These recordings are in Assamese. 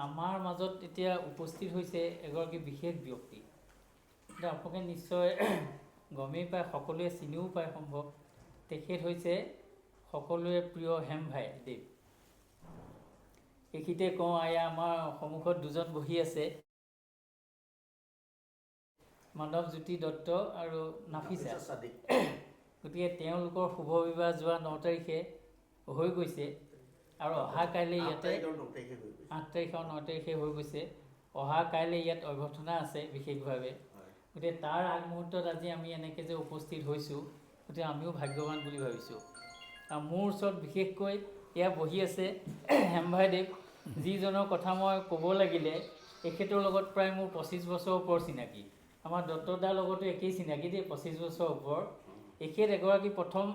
আমাৰ মাজত এতিয়া উপস্থিত হৈছে এগৰাকী বিশেষ ব্যক্তি। এতিয়া আপোনালোকে নিশ্চয় গমেই পায়, সকলোৱে চিনিও পায় সম্ভৱ। তেখেত হৈছে সকলোৱে প্ৰিয় হেমভাই দেৱ। এইখিনিতে কওঁ, এয়া আমাৰ সন্মুখত দুজন বহি আছে, মাধৱজ্যোতি দত্ত আৰু নাফিছা। গতিকে তেওঁলোকৰ শুভ বিবাহ যোৱা 9 তাৰিখে হৈ গৈছে আৰু অহা কাইলৈ ইয়াতে 8 তাৰিখ আৰু 9 তাৰিখে হৈ গৈছে। অহা কাইলৈ ইয়াত অভ্যৰ্থনা আছে বিশেষভাৱে। গতিকে তাৰ আগমুহূৰ্তত আজি আমি এনেকৈ যে উপস্থিত হৈছোঁ, গতিকে আমিও ভাগ্যৱান বুলি ভাবিছোঁ। আৰু মোৰ ওচৰত বিশেষকৈ এয়া বহি আছে হেমভাইদেৱ, যিজনৰ কথা মই ক'ব লাগিলে এখেতৰ লগত প্ৰায় মোৰ 25 বছৰৰ ওপৰ চিনাকি। আমাৰ দত্তদাৰ লগতো একেই চিনাকি দেই, 25 বছৰৰ ওপৰ। এখেত এগৰাকী প্ৰথম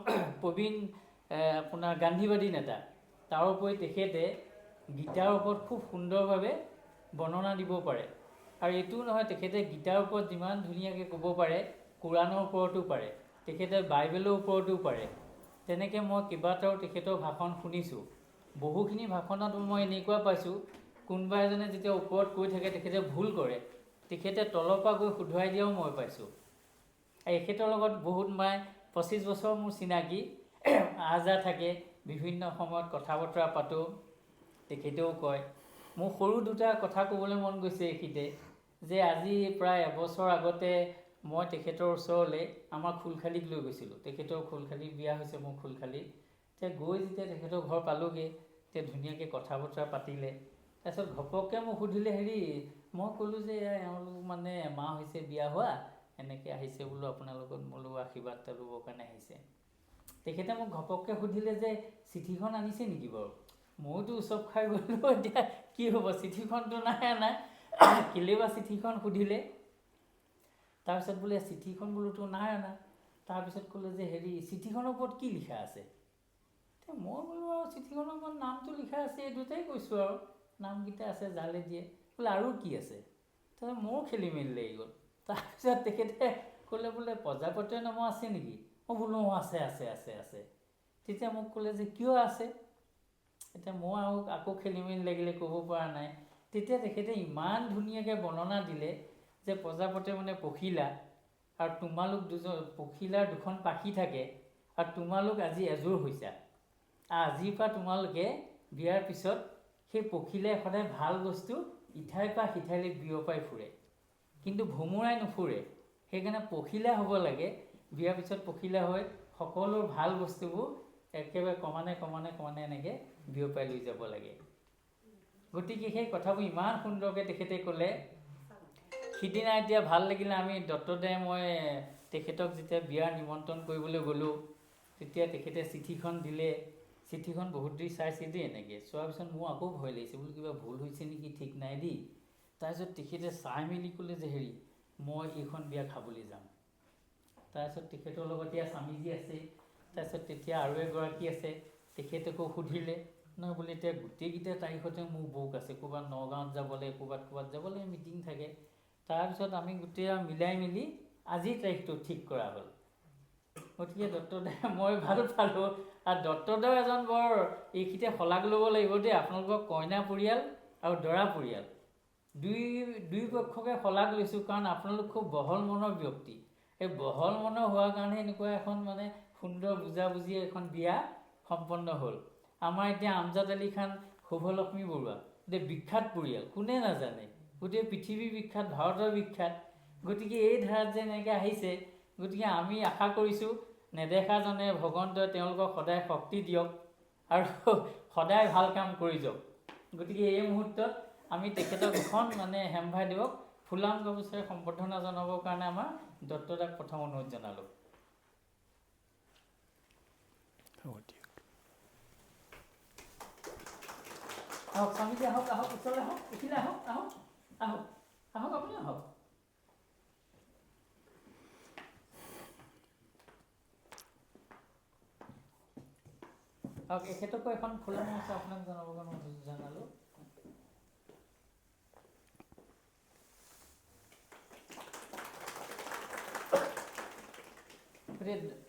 প্ৰবীণ আপোনাৰ গান্ধীবাদী নেতা। তাৰোপৰি তেখেতে গীতাৰ ওপৰত খুব সুন্দৰভাৱে বৰ্ণনা দিব পাৰে। আৰু এইটোও নহয়, তেখেতে গীতাৰ ওপৰত যিমান ধুনীয়াকৈ ক'ব পাৰে, কোৰাণৰ ওপৰতো পাৰে, তেখেতে বাইবেলৰ ওপৰতো পাৰে। তেনেকৈ মই কেইবাটাও তেখেতৰ ভাষণ শুনিছোঁ। বহুখিনি ভাষণত মই এনেকুৱা পাইছোঁ, কোনোবা এজনে যেতিয়া ওপৰত কৈ থাকে তেখেতে ভুল কৰে, তেখেতে তলৰ পৰা গৈ শুধৰাই দিয়াও মই পাইছোঁ। এখেতৰ লগত বহুত 25 বছৰ মোৰ চিনাকি, আহ-যাহ থাকে, বিভিন্ন সময়ত কথা বতৰা পাতোঁ। তেখেতেও কয়, মোৰ সৰু দুটা কথা ক'বলৈ মন গৈছে এইখিনিতে, যে আজি প্ৰায় এবছৰ আগতে মই তেখেতৰ ওচৰলৈ আমাৰ খুলখালীক লৈ গৈছিলোঁ। তেখেতৰ খুলখালীত বিয়া হৈছে, মোৰ খুলখালীত। তেতিয়া গৈ যেতিয়া তেখেতৰ ঘৰ পালোঁগৈ, তেতিয়া ধুনীয়াকৈ কথা বতৰা পাতিলে। তাৰপিছত ঘপককৈ মোক সুধিলে, মই ক'লোঁ যে এওঁলোক মানে এমাহ হৈছে বিয়া হোৱা, এনেকৈ আহিছে বোলো আপোনালোকক বোলো আশীৰ্বাদ এটা ল'বৰ কাৰণে আহিছে। তেখেতে মোক ঘপককৈ সুধিলে যে চিঠিখন আনিছে নেকি বাৰু? ময়োতো উচপ খাই গ'লোঁ, এতিয়া কি হ'ব, চিঠিখনতো নাই অনা। কেলৈ বা চিঠিখন সুধিলে। তাৰপিছত বোলে চিঠিখন বোলোতো নাই অনা। তাৰপিছত ক'লে যে চিঠিখনৰ ওপৰত কি লিখা আছে? মই বোলো আৰু চিঠিখনৰ ওপৰত নামটো লিখা আছে, এই দুটাই কৈছোঁ আৰু নামকেইটা আছে, জালে দিয়ে। বোলে আৰু কি আছে? তাৰপিছত মোৰো খেলি মেলি লাগি গ'ল। তাৰপিছত তেখেতে ক'লে বোলে প্ৰজাপতিৰ নামো আছে নেকি? মই বোলো আছে আছে আছে আছে। তেতিয়া মোক ক'লে যে কিয় আছে? এতিয়া মই আকৌ খেলি মেলি লাগিলে, ক'ব পৰা নাই। তেতিয়া তেখেতে ইমান ধুনীয়াকৈ বৰ্ণনা দিলে যে প্ৰজাপতি মানে পখিলা, আৰু তোমালোক দুজন, পখিলাৰ দুখন পাখি থাকে, আৰু তোমালোক আজি এযোৰ হৈছা। আজিৰ পৰা তোমালোকে বিয়াৰ পিছত সেই পখিলাই সদায় ভাল বস্তু ইঠাইৰ পৰা সিঠাইলৈ বিয়পাই ফুৰে, কিন্তু ভোমোৰাই নুফুৰে। সেইকাৰণে পখিলা হ'ব লাগে। বিয়াৰ পিছত পখিলা হৈ সকলো ভাল বস্তুবোৰ একেবাৰে ক্ৰমান্বয়ে এনেকৈ বিয়পাই লৈ যাব লাগে। গতিকে সেই কথাবোৰ ইমান সুন্দৰকৈ তেখেতে ক'লে। সিদিনা এতিয়া ভাল লাগিলে, আমি দত্তদাই মই তেখেতক যেতিয়া বিয়াৰ নিমন্ত্ৰণ কৰিবলৈ গ'লোঁ, তেতিয়া তেখেতে চিঠিখন দিলে। চিঠিখন বহুত দেৰি চাইছে দেই, এনেকৈ চোৱাৰ পিছত মোৰ আকৌ ভয় লাগিছে, বোলো কিবা ভুল হৈছে নেকি, ঠিক নাই দেই। তাৰপিছত তেখেতে চাই মেলি ক'লে যে মই এইখন বিয়া খাবলৈ যাম। তাৰপিছত তেখেতৰ লগত এতিয়া স্বামীজী আছে। তাৰপিছত তেতিয়া আৰু এগৰাকী আছে, তেখেতকো সুধিলে, নহয় বোলে এতিয়া গোটেইকেইটা তাৰিখতে মোৰ বুক আছে, ক'ৰবাত নগাঁৱত যাবলৈ, ক'ৰবাত যাবলৈ মিটিং থাকে। তাৰপিছত আমি গোটেই মিলাই মেলি আজিৰ তাৰিখটো ঠিক কৰা হ'ল। গতিকে দত্তদাই মই ভাল পালোঁ। আৰু দত্তদাও এজন বৰ এইখিনিতে শলাগ ল'ব লাগিব দেই, আপোনালোকৰ কইনা পৰিয়াল আৰু দৰা পৰিয়াল দুই পক্ষকে শলাগ লৈছোঁ, কাৰণ আপোনালোক খুব বহল মনৰ ব্যক্তি। এই বহল মনৰ হোৱাৰ কাৰণে এনেকুৱা এখন মানে সুন্দৰ বুজাবুজি এখন বিয়া সম্পন্ন হ'ল। আমাৰ এতিয়া আমজাদ আলী খান, শুভলক্ষ্মী বৰুৱা, গোটেই বিখ্যাত পৰিয়াল, কোনে নাজানে, গোটেই পৃথিৱী বিখ্যাত, ভাৰতৰ বিখ্যাত। গতিকে এই ধাৰাত যে এনেকৈ আহিছে, গতিকে আমি আশা কৰিছোঁ নেদেখাজনে ভগৱন্তই তেওঁলোকক সদায় শক্তি দিয়ক আৰু সদায় ভাল কাম কৰি যাওক। গতিকে এই মুহূৰ্তত আমি তেখেতক এখন হেমভাইদেৱক ফুলাম গামোচাৰে সম্বৰ্ধনা জনাবৰ কাৰণে আমাৰ দত্তদাক প্ৰথম অনুৰোধ জনালোঁ। আহক স্বামীজী, আহক ওচৰলৈ আহক, এইখিনিলে আহক আপুনি আহক। এখেতকো এখন ফুলা গামোচা আপোনাক জনাবৰ কাৰণে অনুৰোধ জনালোঁ।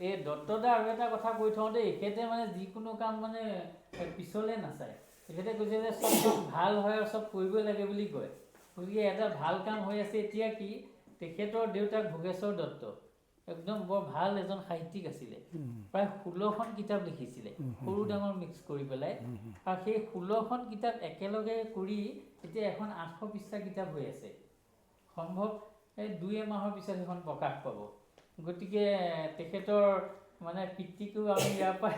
এই দত্তদা আৰু এটা কথা কৈ থওঁ দেই, এখেতে যিকোনো কাম পিছলৈ নাচায়। তেখেতে কৈছে যে চব কাম ভাল হয় আৰু চব কৰিবই লাগে বুলি কয়। গতিকে এটা ভাল কাম হৈ আছে এতিয়া কি, তেখেতৰ দেউতাক ভোগেশ্বৰ দত্ত একদম বৰ ভাল এজন সাহিত্যিক আছিলে। প্ৰায় 16খন কিতাপ লিখিছিলে, সৰু ডাঙৰ মিক্স কৰি পেলাই। আৰু সেই 16খন কিতাপ একেলগে কৰি এতিয়া এখন 800 পৃষ্ঠা কিতাপ হৈ আছে। সম্ভৱ এই 2 মাহৰ পিছত সেইখন প্ৰকাশ পাব। গতিকে তেখেতৰ মানে পিতৃকো আমি ইয়াৰ পৰা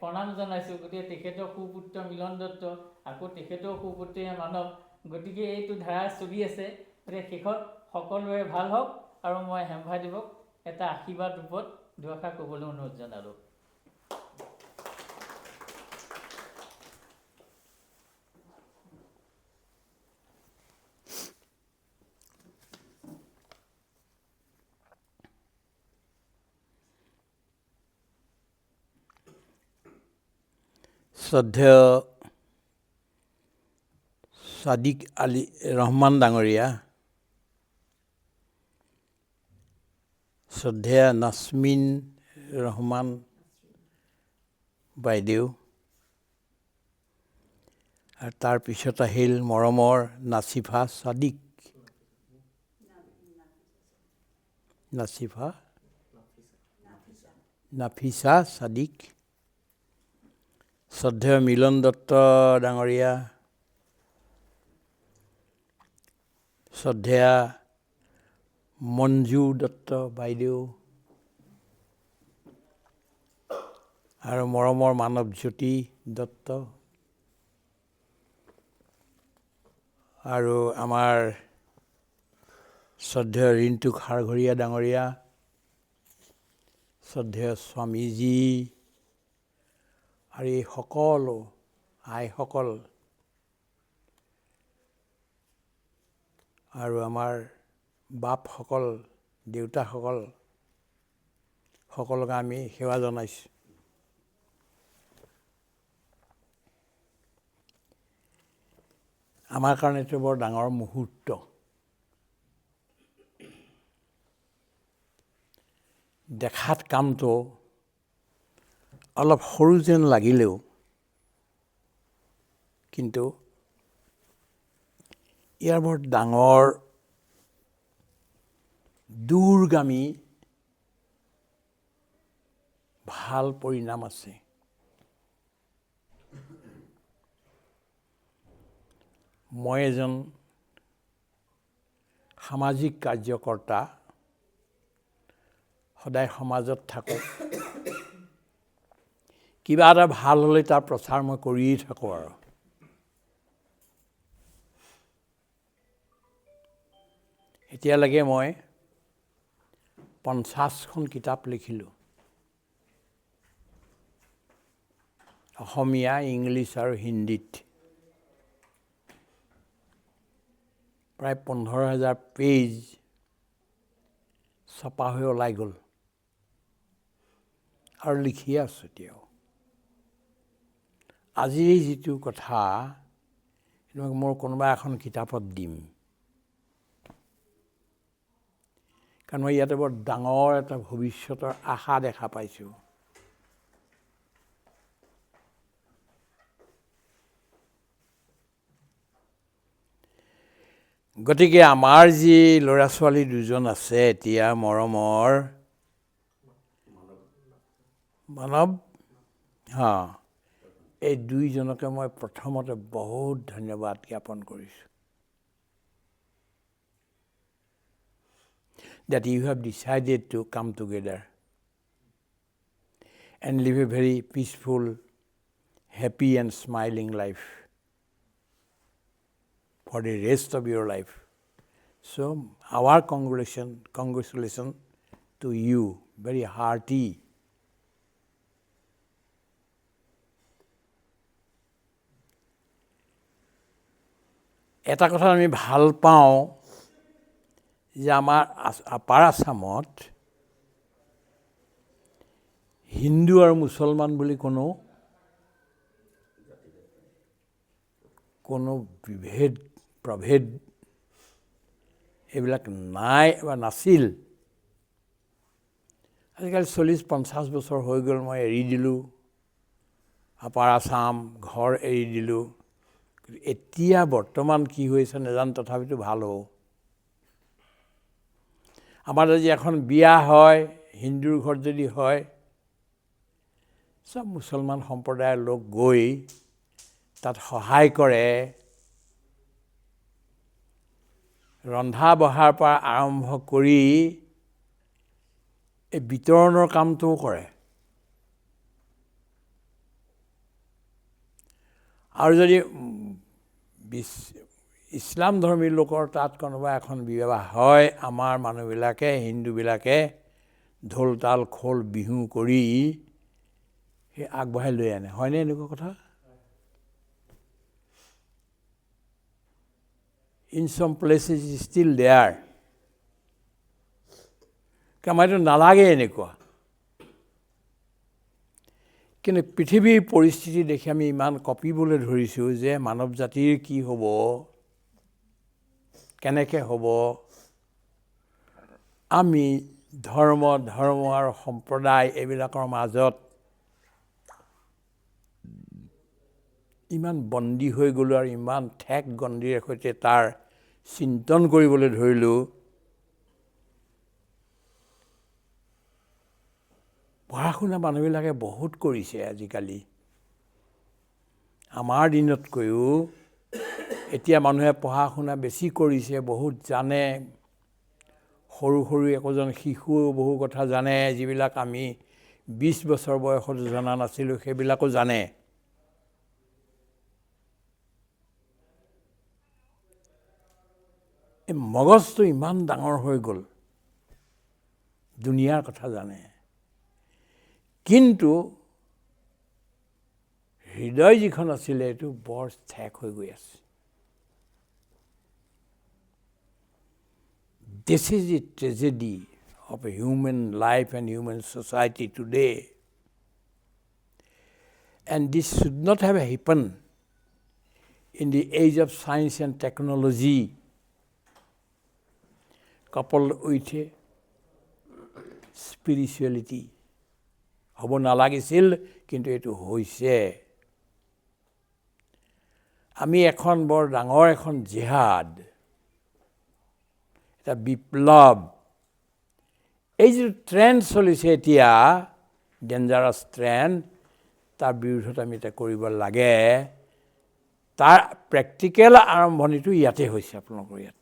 প্ৰণাম জনাইছোঁ। গতিকে তেখেতৰ সুপুত্ৰ মিলন দত্ত, আকৌ তেখেতৰ সুপুত্ৰী মানৱ। গতিকে এইটো ধাৰা চলি আছে। গতিকে শেষত সকলোৰে ভাল হওক আৰু মই হেমভাদেৱক এটা আশীৰ্বাদ ৰূপত দুআষাৰ ক'বলৈ অনুৰোধ জনালোঁ। শ্ৰদ্ধেয় ছাদিক আলী ৰহমান ডাঙৰীয়া, শ্ৰদ্ধেয়া নাছমিন ৰহমান বাইদেউ, আৰু তাৰপিছত আহিল মৰমৰ নাচিফা ছাদিক, নাফিছা ছাদিক, শ্ৰদ্ধেয় মিলন দত্ত ডাঙৰীয়া, শ্ৰদ্ধেয়া মঞ্জু দত্ত বাইদেউ, আৰু মৰমৰ মানৱজ্যোতি দত্ত, আৰু আমাৰ শ্ৰদ্ধেয় ৰিণ্টু খাৰঘৰীয়া ডাঙৰীয়া, শ্ৰদ্ধেয় স্বামীজী, আৰু এই সকলো আইসকল, আৰু আমাৰ বাপসকল, দেউতাসকল, সকলোকে আমি সেৱা জনাইছোঁ। আমাৰ কাৰণে এইটো বৰ ডাঙৰ মুহূৰ্ত। দেখাত কামটো অলপ সৰু যেন লাগিলেও কিন্তু ইয়াৰ বৰ ডাঙৰ দূৰগামী ভাল পৰিণাম আছে। মই এজন সামাজিক কাৰ্যকৰ্তা, সদায় সমাজত থাকোঁ। কিবা এটা ভাল হ'লে তাৰ প্ৰচাৰ মই কৰিয়েই থাকোঁ। আৰু এতিয়ালৈকে মই 50খন কিতাপ লিখিলোঁ। অসমীয়া, ইংলিছ আৰু হিন্দীত। প্ৰায় 15,000 পেজ ছপা হৈ ওলাই গ'ল, আৰু লিখিয়ে আছোঁ এতিয়াও। আজি যিটো কথা মোৰ কোনোবা এখন কিতাপত দিম, কাৰণ মই ইয়াতে বৰ ডাঙৰ এটা ভৱিষ্যতৰ আশা দেখা পাইছোঁ। গতিকে আমাৰ যি ল'ৰা ছোৱালী দুজন আছে এতিয়া, মৰমৰ মানৱ, এই দুইজনকে মই প্ৰথমতে বহুত ধন্যবাদ জ্ঞাপন কৰিছোঁ। That you have decided to come together and live a very peaceful, happy and smiling life for the rest of your life. So our congratulations to you, very hearty. এটা কথা আমি ভাল পাওঁ যে আমাৰ আপাৰ আছামত হিন্দু আৰু মুছলমান বুলি কোনো প্ৰভেদ এইবিলাক নাই বা নাছিল। আজিকালি 40-50 বছৰ হৈ গ'ল, মই এৰি দিলোঁ আপাৰ আছাম, ঘৰ এৰি দিলোঁ, এতিয়া বৰ্তমান কি হৈছে নাজানো, তথাপিতো ভাল হ'ব। আমাৰ যদি এখন বিয়া হয়, হিন্দুৰ ঘৰত যদি হয়, চব মুছলমান সম্প্ৰদায়ৰ লোক গৈ তাত সহায় কৰে, ৰন্ধা বঢ়াৰ পৰা আৰম্ভ কৰি এই বিতৰণৰ কামটোও কৰে। আৰু যদি ইছলাম ধৰ্মী লোকৰ তাত কোনোবা এখন বিবাহ হয়, আমাৰ মানুহবিলাকে, হিন্দুবিলাকে ঢোল তাল খোল বিহু কৰি সেই আগবঢ়াই লৈ আনে। হয়নে এনেকুৱা কথা? In some places is still there. আমাৰ এইটো নালাগে এনেকুৱা। কিন্তু পৃথিৱীৰ পৰিস্থিতি দেখি আমি ইমান কঁপিবলৈ ধৰিছোঁ যে মানৱ জাতিৰ কি হ'ব, কেনেকৈ হ'ব। আমি ধৰ্ম আৰু সম্প্ৰদায় এইবিলাকৰ মাজত ইমান বন্দী হৈ গ'লোঁ আৰু ইমান ঠেক গণ্ডিৰে সৈতে তাৰ চিন্তন কৰিবলৈ ধৰিলোঁ। পঢ়া শুনা মানুহবিলাকে বহুত কৰিছে আজিকালি, আমাৰ দিনতকৈও এতিয়া মানুহে পঢ়া শুনা বেছি কৰিছে, বহুত জানে। সৰু একোজন শিশুও বহু কথা জানে, যিবিলাক আমি 20 বছৰ বয়সত জনা নাছিলোঁ, সেইবিলাকো জানে। এই মগজটো ইমান ডাঙৰ হৈ গ'ল, দুনিয়াৰ কথা জানে, কিন্তু হৃদয় যিখন আছিলে এইটো বৰ ঠেক হৈ গৈ আছে। This is the tragedy of a human life and human society today. And this should not have happened in the age of science and technology, coupled with spirituality. হ'ব নালাগিছিল, কিন্তু এইটো হৈছে। আমি এখন বৰ ডাঙৰ এখন জিহাদ, এটা বিপ্লৱ, এই যিটো ট্ৰেণ্ড চলিছে এতিয়া, ডেঞ্জাৰাছ ট্ৰেণ্ড, তাৰ বিৰুদ্ধত আমি এটা কৰিব লাগে। তাৰ প্ৰেক্টিকেল আৰম্ভণিটো ইয়াতে হৈছে, আপোনালোকৰ ইয়াত।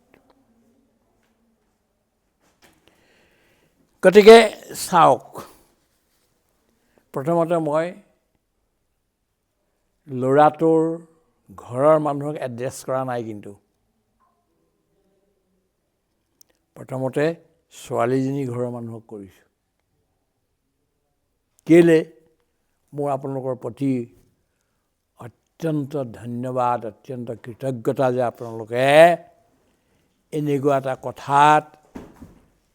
গতিকে চাওক, প্ৰথমতে মই ল'ৰাটোৰ ঘৰৰ মানুহক এড্ৰেছ কৰা নাই, কিন্তু প্ৰথমতে ছোৱালীজনী ঘৰৰ মানুহক কৰিছোঁ। কেলে? মোৰ আপোনালোকৰ প্ৰতি অত্যন্ত ধন্যবাদ, অত্যন্ত কৃতজ্ঞতা যে আপোনালোকে এনেকুৱা এটা কথাত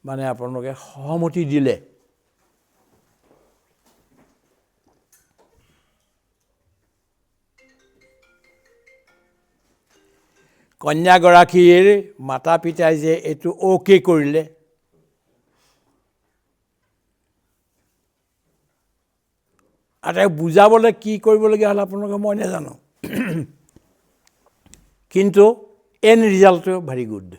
মানে আপোনালোকে সহমতি দিলে। কন্যাগৰাকীৰ মাতা পিতাই যে এইটো অ'কে কৰিলে, আৰু বুজাবলৈ কি কৰিবলগীয়া হ'ল আপোনালোকে মই নাজানো, কিন্তু এণ্ড ৰিজাল্টটো ভেৰি গুড।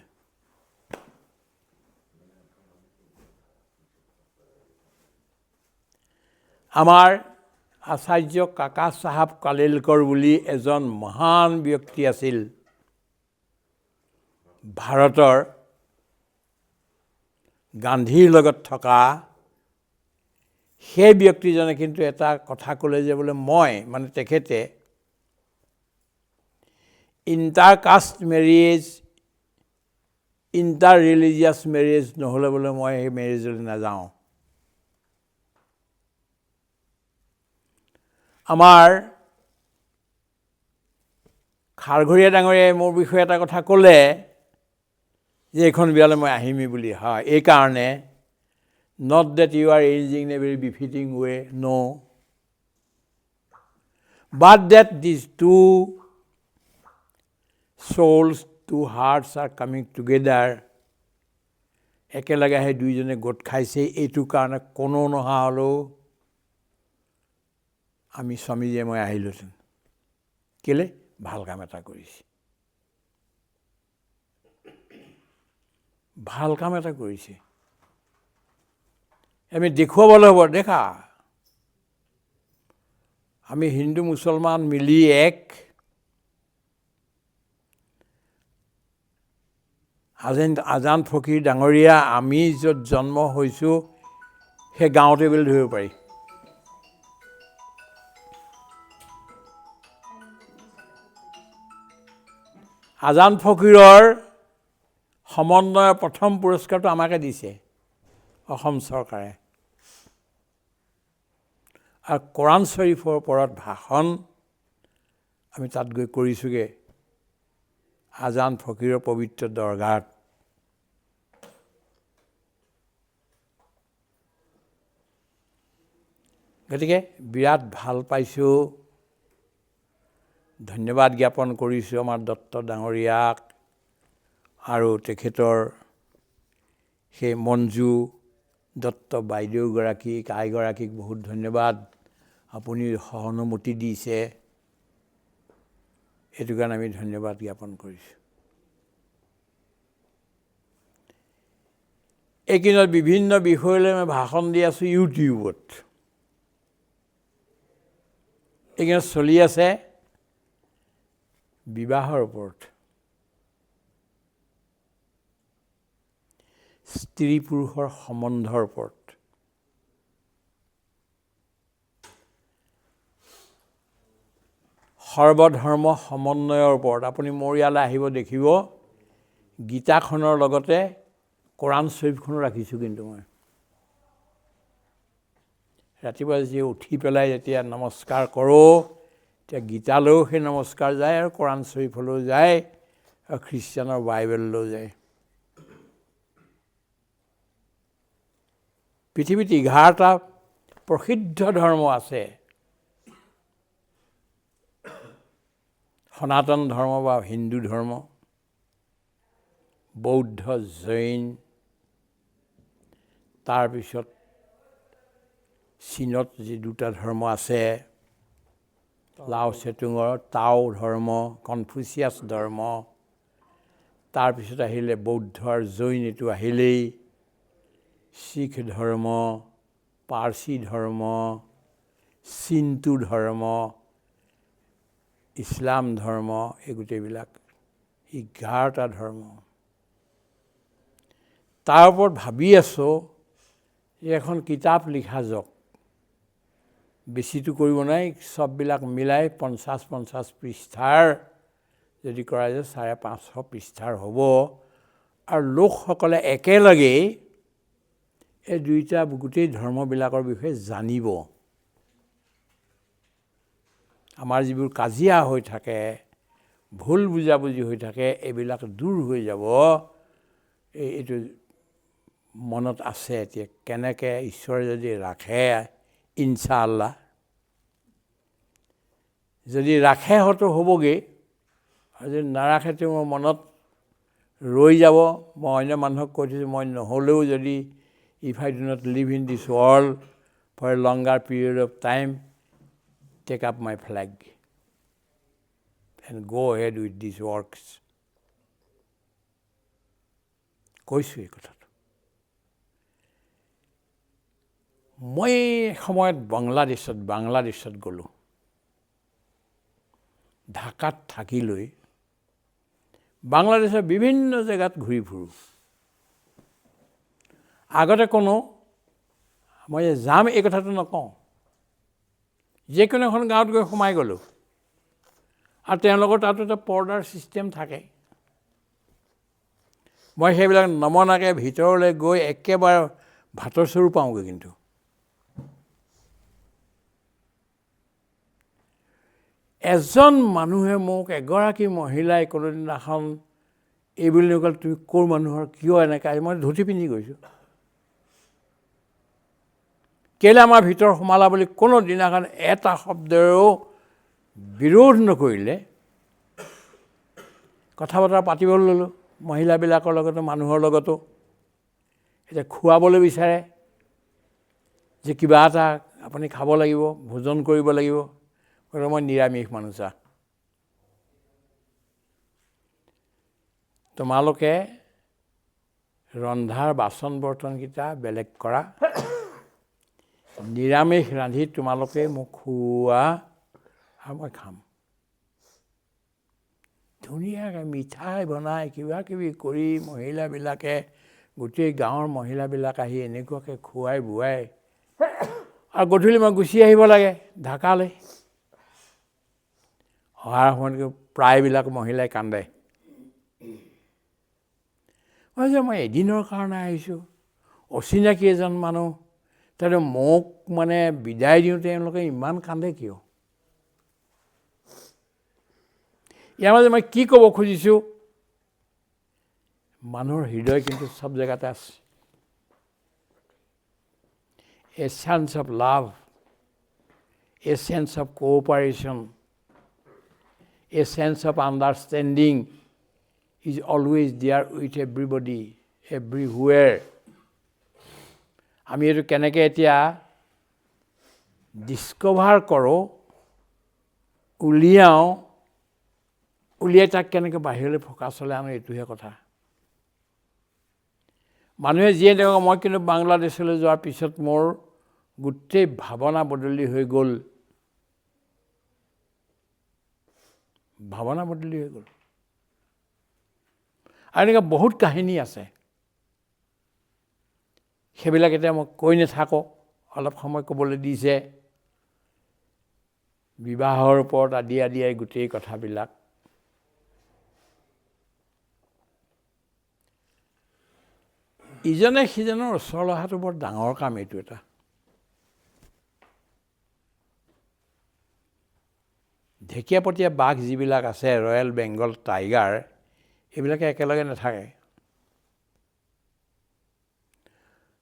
আমাৰ আচাৰ্য কাকা চাহাব কালেলকৰ বুলি এজন মহান ব্যক্তি আছিল ভাৰতৰ, গান্ধীৰ লগত থকা। সেই ব্যক্তিজনে কিন্তু এটা কথা ক'লে যে বোলে মই মানে তেখেতে ইণ্টাৰকাষ্ট মেৰিজ, ইণ্টাৰ ৰিলিজিয়াছ মেৰিজ নহ'লে বোলে মই সেই মেৰিজলৈ নাযাওঁ। আমাৰ খাৰঘৰীয়া ডাঙৰীয়াই মোৰ বিষয়ে এটা কথা ক'লে যে এইখন বিয়ালৈ মই আহিমেই বুলি। হয়, এইকাৰণে not that you are aging in a very befitting way, no, but that these two souls, two hearts are coming together. একেলগে সেই দুইজনে গোট খাইছে, এইটো কাৰণে কোনো নহা হ'লেও আমি স্বামীজীয়ে মই আহিলোহেঁতেন। কেলে? ভাল কাম এটা কৰিছে, ভাল কাম এটা কৰিছে। আমি দেখুৱাবলৈ হ'ব, দেখা আমি হিন্দু মুছলমান মিলি এক। আজান ফকীৰ ডাঙৰীয়া আমি য'ত জন্ম হৈছোঁ সেই গাঁৱতে বুলি ধৰিব পাৰি। আজান ফকীৰৰ সমন্বয়ৰ প্ৰথম পুৰস্কাৰটো আমাকে দিছে অসম চৰকাৰে। আৰু কোৰাণ শ্বৰীফৰ ওপৰত ভাষণ আমি তাত গৈ কৰিছোঁগৈ আজান ফকীৰৰ পবিত্ৰ দৰগাহত। গতিকে বিৰাট ভাল পাইছোঁ, ধন্যবাদ জ্ঞাপন কৰিছোঁ আমাৰ দত্ত ডাঙৰীয়াক আৰু তেখেতৰ সেই মঞ্জু দত্ত বাইদেউগৰাকীক, আইগৰাকীক বহুত ধন্যবাদ। আপুনি সহানুভূতি দিছে, সেইটো কাৰণে আমি ধন্যবাদ জ্ঞাপন কৰিছোঁ। এইকেইদিনত বিভিন্ন বিষয়লৈ মই ভাষণ দি আছোঁ ইউটিউবত। এইকেইদিনত চলি আছে বিবাহৰ ওপৰত, স্ত্ৰী পুৰুষৰ সম্বন্ধৰ ওপৰত। সৰ্বধৰ্ম সমন্বয়ৰ ওপৰত। আপুনি মোৰ ইয়ালৈ আহিব দেখিব গীতাখনৰ লগতে কোৰাণ শ্বৰীফখনো ৰাখিছোঁ। কিন্তু মই ৰাতিপুৱা যেতিয়া উঠি পেলাই যেতিয়া নমস্কাৰ কৰোঁ, তেতিয়া গীতালৈও সেই নমস্কাৰ যায় আৰু কোৰাণ শ্বৰীফলৈও যায় আৰু খ্ৰীষ্টানৰ বাইবেললৈও যায়। পৃথিৱীত 11টা প্ৰসিদ্ধ ধৰ্ম আছে। সনাতন ধৰ্ম বা হিন্দু ধৰ্ম, বৌদ্ধ, জৈন, তাৰপিছত চীনত যি 2টা ধৰ্ম আছে, লাও চেতুঙৰ টাও ধৰ্ম, কনফুচিয়াছ ধৰ্ম, তাৰপিছত আহিলে বৌদ্ধ আৰু জৈন, এইটো আহিলেই শিখ ধৰ্ম, পাৰ্চী ধৰ্ম, চিন্তু ধৰ্ম, ইছলাম ধৰ্ম, এই গোটেইবিলাক 11টা ধৰ্ম। তাৰ ওপৰত ভাবি আছোঁ যে এখন কিতাপ লিখা যাওক। বেছিটো কৰিব নাই, চববিলাক মিলাই 50 পৃষ্ঠাৰ যদি কৰা যায় 550 পৃষ্ঠাৰ হ'ব। আৰু লোকসকলে একেলগেই এই 2টা গোটেই ধৰ্মবিলাকৰ বিষয়ে জানিব। আমাৰ যিবোৰ কাজিয়া হৈ থাকে, ভুল বুজাবুজি হৈ থাকে, এইবিলাক দূৰ হৈ যাব। এইটো মনত আছে এতিয়া, কেনেকৈ ঈশ্বৰে যদি ৰাখে, ইনশাআল্লাহ যদি ৰাখে হয়তো হ'বগৈ, আৰু যদি নাৰাখেতো মোৰ মনত ৰৈ যাব। মই অন্য মানুহক কৈ থৈছোঁ, মই নহ'লেও যদি if I do not live in this world for a longer period of time, take up my flag and go ahead with these works. কৈছোঁ এই কথাটো। মই সময়ত বাংলাদেশত গ'লোঁ। ঢাকাত থাকি লৈ বাংলাদেশৰ বিভিন্ন জেগাত ঘূৰি ফুৰোঁ। আগতে মই যাম এই কথাটো নকওঁ, যিকোনো এখন গাঁৱত গৈ সোমাই গ'লোঁ আৰু তেওঁলোকৰ তাতো এটা পৰ্দাৰ ছিষ্টেম থাকে। মই সেইবিলাক নমনাকৈ ভিতৰলৈ গৈ একেবাৰে ভাতৰ চৰু পাওঁগৈ। কিন্তু এজন মানুহে মোক, এগৰাকী মহিলাই কোনোদিনাখন এই বুলি নক'ল, তুমি ক'ৰ মানুহৰ, কিয় এনেকৈ? মই ধুতি পিন্ধি গৈছোঁ। কেলৈ আমাৰ ভিতৰ সোমালা বুলি কোনো দিনাখন এটা শব্দৰেও বিৰোধ নকৰিলে। কথা বতৰা পাতিবলৈ ল'লোঁ মহিলাবিলাকৰ লগতো, মানুহৰ লগতো। এতিয়া খুৱাবলৈ বিচাৰে যে কিবা এটা আপুনি খাব লাগিব, ভোজন কৰিব লাগিব। মই নিৰামিষ মানুহ চা, তোমালোকে ৰন্ধাৰ বাচন বৰ্তনকেইটা বেলেগ কৰা, নিৰামিষ ৰান্ধি তোমালোকে মোক খুওৱা আৰু মই খাম। ধুনীয়াকৈ মিঠাই বনাই কিবা কিবি কৰি মহিলাবিলাকে, গোটেই গাঁৱৰ মহিলাবিলাক আহি এনেকুৱাকৈ খুৱাই বুৱাই, আৰু গধূলি মই গুচি আহিব লাগে ঢাকালৈ। অহাৰ সময়ত প্ৰায়বিলাক মহিলাই কান্দে। মই এদিনৰ কাৰণে আহিছোঁ, অচিনাকি এজন মানুহ, তাতে মোক মানে বিদায় দিওঁতে তেওঁলোকে ইমান কান্দে কিয়? ইয়াৰ মাজে মই কি ক'ব খুজিছোঁ, মানুহৰ হৃদয় কিন্তু চব জেগাতে আছে। A sense of love, a sense of cooperation, a sense of understanding is always there with everybody, everywhere. আমি এইটো কেনেকৈ এতিয়া ডিস্কভাৰ কৰোঁ, উলিয়াই তাক কেনেকৈ বাহিৰলৈ ফ'কাছলৈ আনো, এইটোহে কথা। মানুহে যিয়ে দেখক, মই কিন্তু বাংলাদেশলৈ যোৱাৰ পিছত মোৰ গোটেই ভাৱনা বদলি হৈ গ'ল। ভাৱনা বদলি হৈ গ'ল। আৰু এনেকুৱা বহুত কাহিনী আছে, সেইবিলাক এতিয়া মই কৈ নাথাকোঁ, অলপ সময় ক'বলৈ দিছে। বিবাহৰ ওপৰত আদিয়াই গোটেই কথাবিলাক। ইজনে সিজনৰ ওচৰলৈ অহাটো বৰ ডাঙৰ কাম এইটো এটা। ঢেকীয়াপতীয়া বাঘ যিবিলাক আছে, ৰয়েল বেংগল টাইগাৰ, এইবিলাকে একেলগে নাথাকে।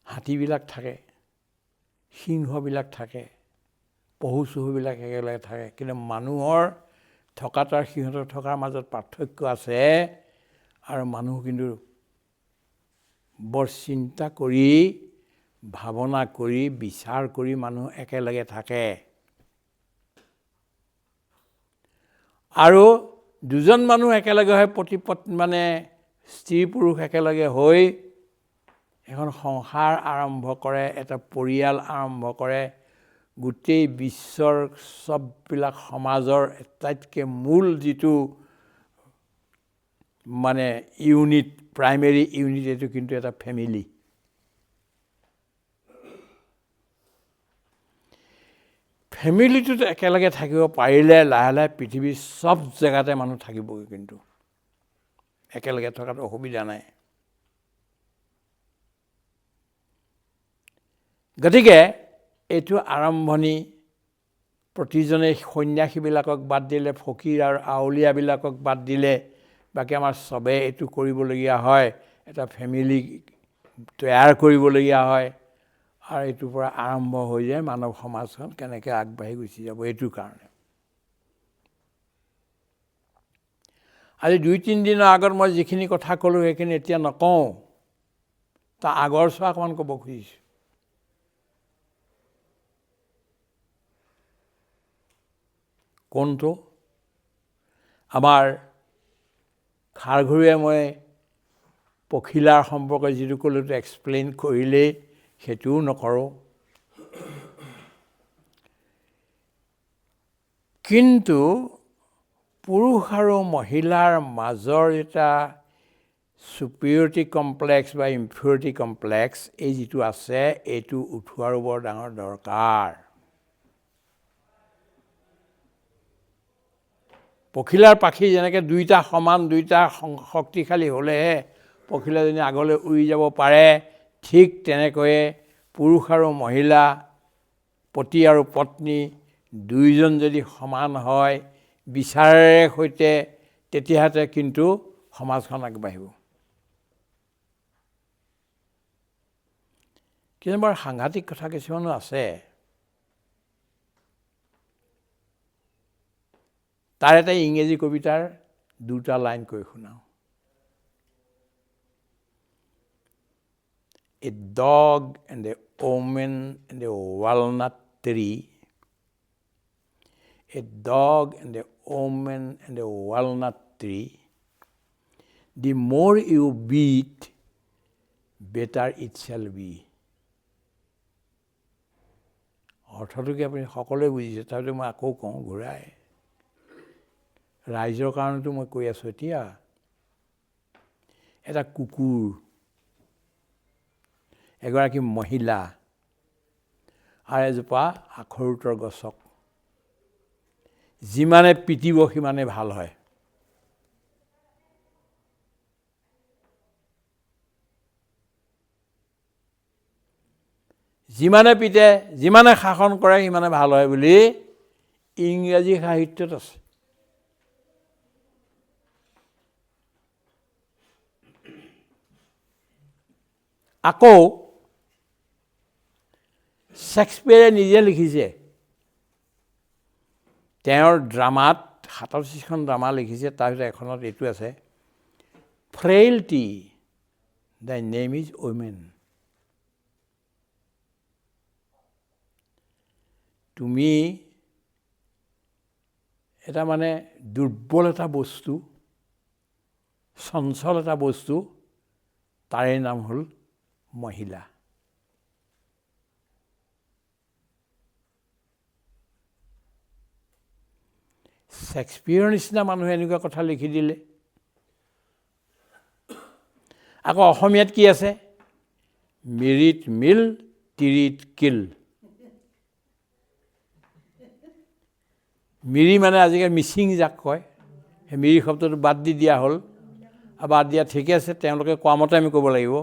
হাতীবিলাক থাকে, সিংহবিলাক থাকে, পহু চহুবিলাক একেলগে থাকে, কিন্তু মানুহৰ থকাটো আৰু সিহঁতৰ থকাৰ মাজত পাৰ্থক্য আছে। আৰু মানুহ কিন্তু বৰ চিন্তা কৰি, ভাৱনা কৰি, বিচাৰ কৰি মানুহ একেলগে থাকে। আৰু দুজন মানুহ একেলগে হৈ মানে স্ত্ৰী পুৰুষ একেলগে হৈ এখন সংসাৰ আৰম্ভ কৰে, এটা পৰিয়াল আৰম্ভ কৰে। গোটেই বিশ্বৰ চববিলাক সমাজৰ আটাইতকৈ মূল যিটো মানে ইউনিট, প্ৰাইমেৰী ইউনিট, এইটো কিন্তু এটা ফেমিলি। ফেমিলিটোত একেলগে থাকিব পাৰিলে লাহে লাহে পৃথিৱীৰ চব জেগাতে মানুহ থাকিবগৈ, কিন্তু একেলগে থকাত অসুবিধা নাই। গতিকে এইটো আৰম্ভণি। প্ৰতিজনে সন্যাসীবিলাকক বাদ দিলে, ফকীৰ আৰু আউলীয়াবিলাকক বাদ দিলে, বাকী আমাৰ চবেই এইটো কৰিবলগীয়া হয়, এটা ফেমিলি তৈয়াৰ কৰিবলগীয়া হয়। আৰু এইটোৰ পৰা আৰম্ভ হৈ যায় মানৱ সমাজখন কেনেকৈ আগবাঢ়ি গুচি যাব। এইটোৰ কাৰণে আজি 2-3 দিনৰ আগত মই যিখিনি কথা ক'লোঁ সেইখিনি এতিয়া নকওঁ, তাৰ আগৰ চোৱা অকণমান ক'ব খুজিছোঁ। কোনটো? আমাৰ খাৰঘূৰীয়ে মই পখিলাৰ সম্পৰ্কে যিটো ক'লোঁ এক্সপ্লেইন কৰিলেই, সেইটোও নকৰোঁ। কিন্তু পুৰুষ আৰু মহিলাৰ মাজৰ এটা ছুপিৰিয়ৰিটি কমপ্লেক্স বা ইনফিৰিয়ৰিটি কমপ্লেক্স, এই যিটো আছে, এইটো উঠোৱাৰো বৰ ডাঙৰ দৰকাৰ। পখিলাৰ পাখি যেনেকৈ দুইটা সমান, দুইটা শক্তিশালী হ'লেহে পখিলাজনী আগলৈ উৰি যাব পাৰে, ঠিক তেনেকৈয়ে পুৰুষ আৰু মহিলা, পতি আৰু পত্নী দুয়োজন যদি সমান হয় বিচাৰেৰে সৈতে, তেতিয়াহে কিন্তু সমাজখন আগবাঢ়িব। কিন্তু বৰ সাংঘাতিক কথা কিছুমানো আছে। তাৰ এটা ইংৰাজী কবিতাৰ 2টা লাইন কৈ শুনাওঁ। A dog and a woman and a walnut tree. A dog and a woman and a walnut tree. the more you beat, better it shall be. অৰ্থটো কি আপুনি সকলোৱে বুজিছে, তাৰপিছত মই আকৌ কওঁ ঘূৰাই। ৰাইজৰ কাৰণেতো মই কৈ আছোঁ এতিয়া। এটা কুকুৰ, এগৰাকী মহিলা আৰু এজোপা আখৰোটৰ গছক যিমানে পিটিব সিমানে ভাল হয়। যিমানে পিটে, যিমানে শাসন কৰে সিমানে ভাল হয় বুলি ইংৰাজী সাহিত্যত আছে। আকৌ শ্বেক্সপিয়াৰে নিজে লিখিছে, তেওঁৰ ড্ৰামাত 87খন ড্ৰামা লিখিছে, তাৰ ভিতৰত এখনত এইটো আছে, ফ্ৰেইলটি দ্য নেম ইজ ওমেন। তুমি এটা মানে দুৰ্বল এটা বস্তু, চঞ্চল এটা বস্তু, তাৰে নাম হ'ল মহিলা। শ্বেক্সপিয়াৰৰ নিচিনা মানুহে এনেকুৱা কথা লিখি দিলে। আকৌ অসমীয়াত কি আছে? মিৰিট মিল, তিৰিত কিল। মিৰি মানে আজিকালি মিচিং যাক কয়, সেই মিৰি শব্দটো বাদ দি দিয়া হ'ল। আৰু বাদ দিয়া ঠিকে আছে, তেওঁলোকে কোৱা মতে আমি ক'ব লাগিব।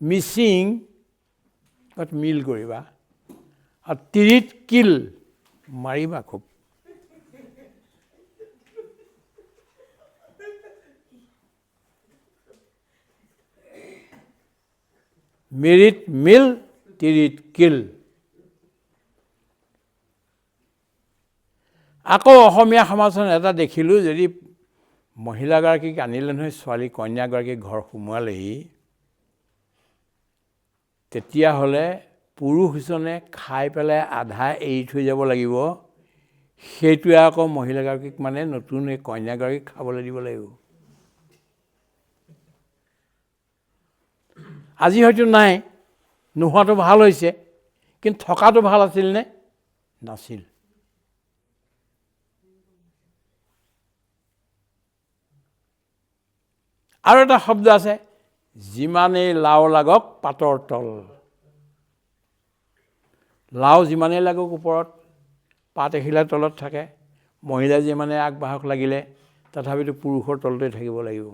মিচিং মিল কৰিবা, আৰু তিৰিত কিল মাৰিবা খুব। মিৰিট মিল, তিৰিত কিল। আকৌ অসমীয়া সমাজখন এটা দেখিলোঁ, যদি মহিলাগৰাকীক আনিলে নহয়, ছোৱালী কন্যাগৰাকীক ঘৰ সোমোৱালেহি, তেতিয়াহ'লে পুৰুষজনে খাই পেলাই আধা এৰি থৈ যাব লাগিব, সেইটোৱে আকৌ মহিলাগৰাকীক মানে নতুন এই কন্যাগৰাকীক খাবলৈ দিব লাগিব। আজি হয়তো নাই, নোহোৱাটো ভাল হৈছে, কিন্তু থকাটো ভাল আছিল নে? নাছিল। আৰু এটা শব্দ আছে, যিমানেই লাও লাগক পাতৰ তল। লাও যিমানেই লাগক ওপৰত, পাত এখিলাৰ তলত থাকে। মহিলা যিমানে আগবাঢ়ক লাগিলে, তথাপিতো পুৰুষৰ তলতে থাকিব লাগিব।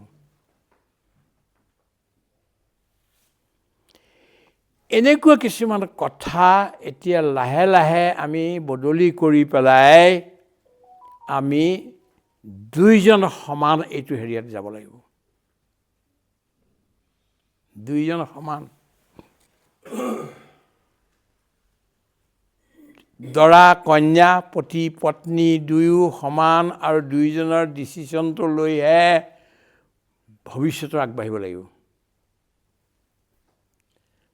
এনেকুৱা কিছুমান কথা এতিয়া লাহে লাহে আমি বদলি কৰি পেলাই আমি দুইজন সমান এইটো হেৰিয়াত যাব লাগিব। দুইজন সমান। দৰা কন্যা, পতি পত্নী দুয়ো সমান, আৰু দুইজনৰ ডিচিশ্যনটো লৈহে ভৱিষ্যতৰ আগবাঢ়িব লাগিব।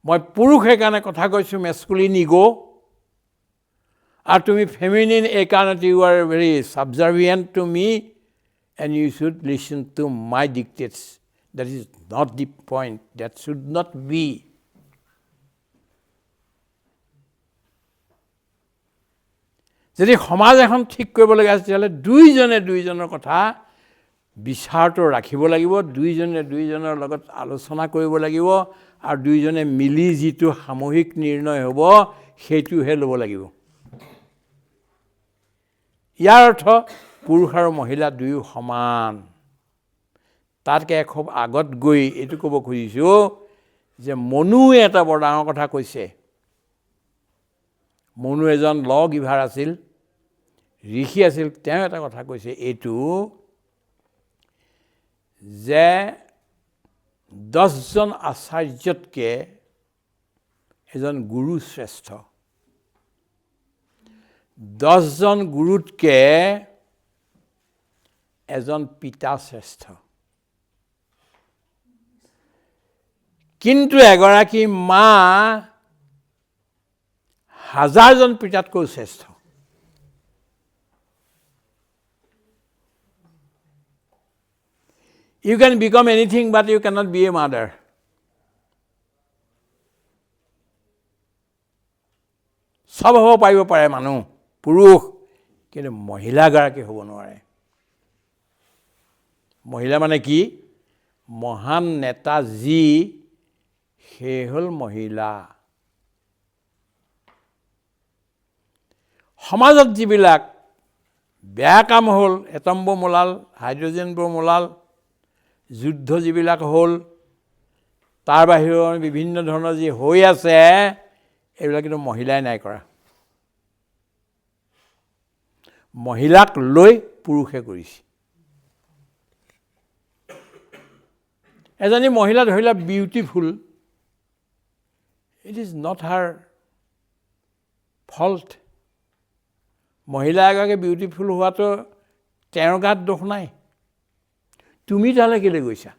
মই পুৰুষ সেইকাৰণে কথা কৈছোঁ মেস্কুলিন ইগ', আৰু তুমি ফেমিনিন এইকাৰণে you are very subservient to me and you should listen to my dictates. That is not the point. That should not be. যদি সমাজ এখন ঠিক কৰিব লাগে তেতিয়াহ'লে দুইজনে দুইজনৰ কথা বিচাৰটো ৰাখিব লাগিব, দুইজনে দুইজনৰ লগত আলোচনা কৰিব লাগিব, আৰু দুইজনে মিলি যিটো সামূহিক নিৰ্ণয় হ'ব সেইটোহে ল'ব লাগিব। ইয়াৰ অৰ্থ পুৰুষ আৰু মহিলা দুয়ো সমান। তাতকৈ খুব আগত গৈ এইটো ক'ব খুজিছোঁ যে মনুৱে এটা বৰ ডাঙৰ কথা কৈছে। মনু এজন ল গিভাৰ আছিল, ঋষি আছিল। তেওঁ এটা কথা কৈছে এইটো যে 10জন আচাৰ্যতকৈ এজন গুৰু শ্ৰেষ্ঠ, 10জন গুৰুতকৈ এজন পিতা শ্ৰেষ্ঠ, কিন্তু এগৰাকী মা 1000জন পিতাতকৈ শ্ৰেষ্ঠ। You can become anything, but you cannot be a mother. সব হ'ব পাৰিব পাৰে মানুহ পুৰুষ, কিন্তু মহিলাগৰাকী হ'ব নোৱাৰে। মহিলা মানে কি? মহান নেতা যি, সেই হ'ল মহিলা। সমাজত যিবিলাক বেয়া কাম হ'ল, এটম বোম ওলাল, হাইড্ৰজেন বোম ওলাল, যুদ্ধ যিবিলাক হ'ল, তাৰ বাহিৰেও বিভিন্ন ধৰণৰ যি হৈ আছে, এইবিলাক কিন্তু মহিলাই নাই কৰা। মহিলাক লৈ পুৰুষে কৰিছে। এজনী মহিলা ধৰিলা beautiful, it is not her fault. মহিলা এগৰাকী বিউটিফুল হোৱাটো তেওঁৰ গাত দোষ নাই। তুমি তালৈ কেলৈ গৈছা?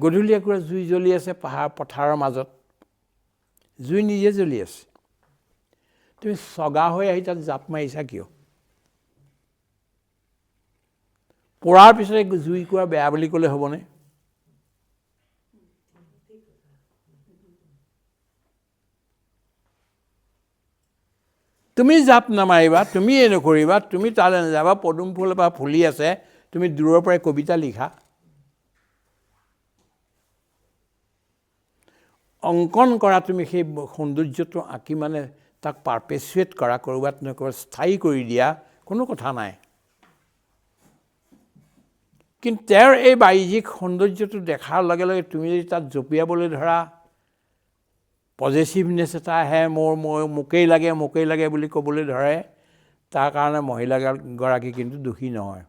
গধূলি একুৰা জুই জ্বলি আছে পথাৰৰ মাজত, জুই নিজে জ্বলি আছে, তুমি চগা হৈ আহি তাত জাপ মাৰিছা কিয়? পৰাৰ পিছতে জুইকুৰা বেয়া বুলি ক'লে হ'বনে? তুমি জাপ নামাৰিবা, তুমি এই নকৰিবা, তুমি তালৈ নাযাবা, পদুম ফুল বা ফুলি আছে, তুমি দূৰৰ পৰাই কবিতা লিখা, অংকন কৰা, তুমি সেই সৌন্দৰ্যটো আঁকি মানে তাক পাৰপেচুৱেট কৰা, ক'ৰবাত নহয় ক'ৰবাত স্থায়ী কৰি দিয়া, কোনো কথা নাই। কিন্তু তেওঁৰ এই বাহ্যিক সৌন্দৰ্যটো দেখাৰ লগে লগে তুমি যদি তাত জঁপিয়াবলৈ ধৰা, পজেচিভনেছ এটা আহে, মোকেই লাগে বুলি ক'বলৈ ধৰে, তাৰ কাৰণে মহিলাগৰাকী কিন্তু দোষী নহয়।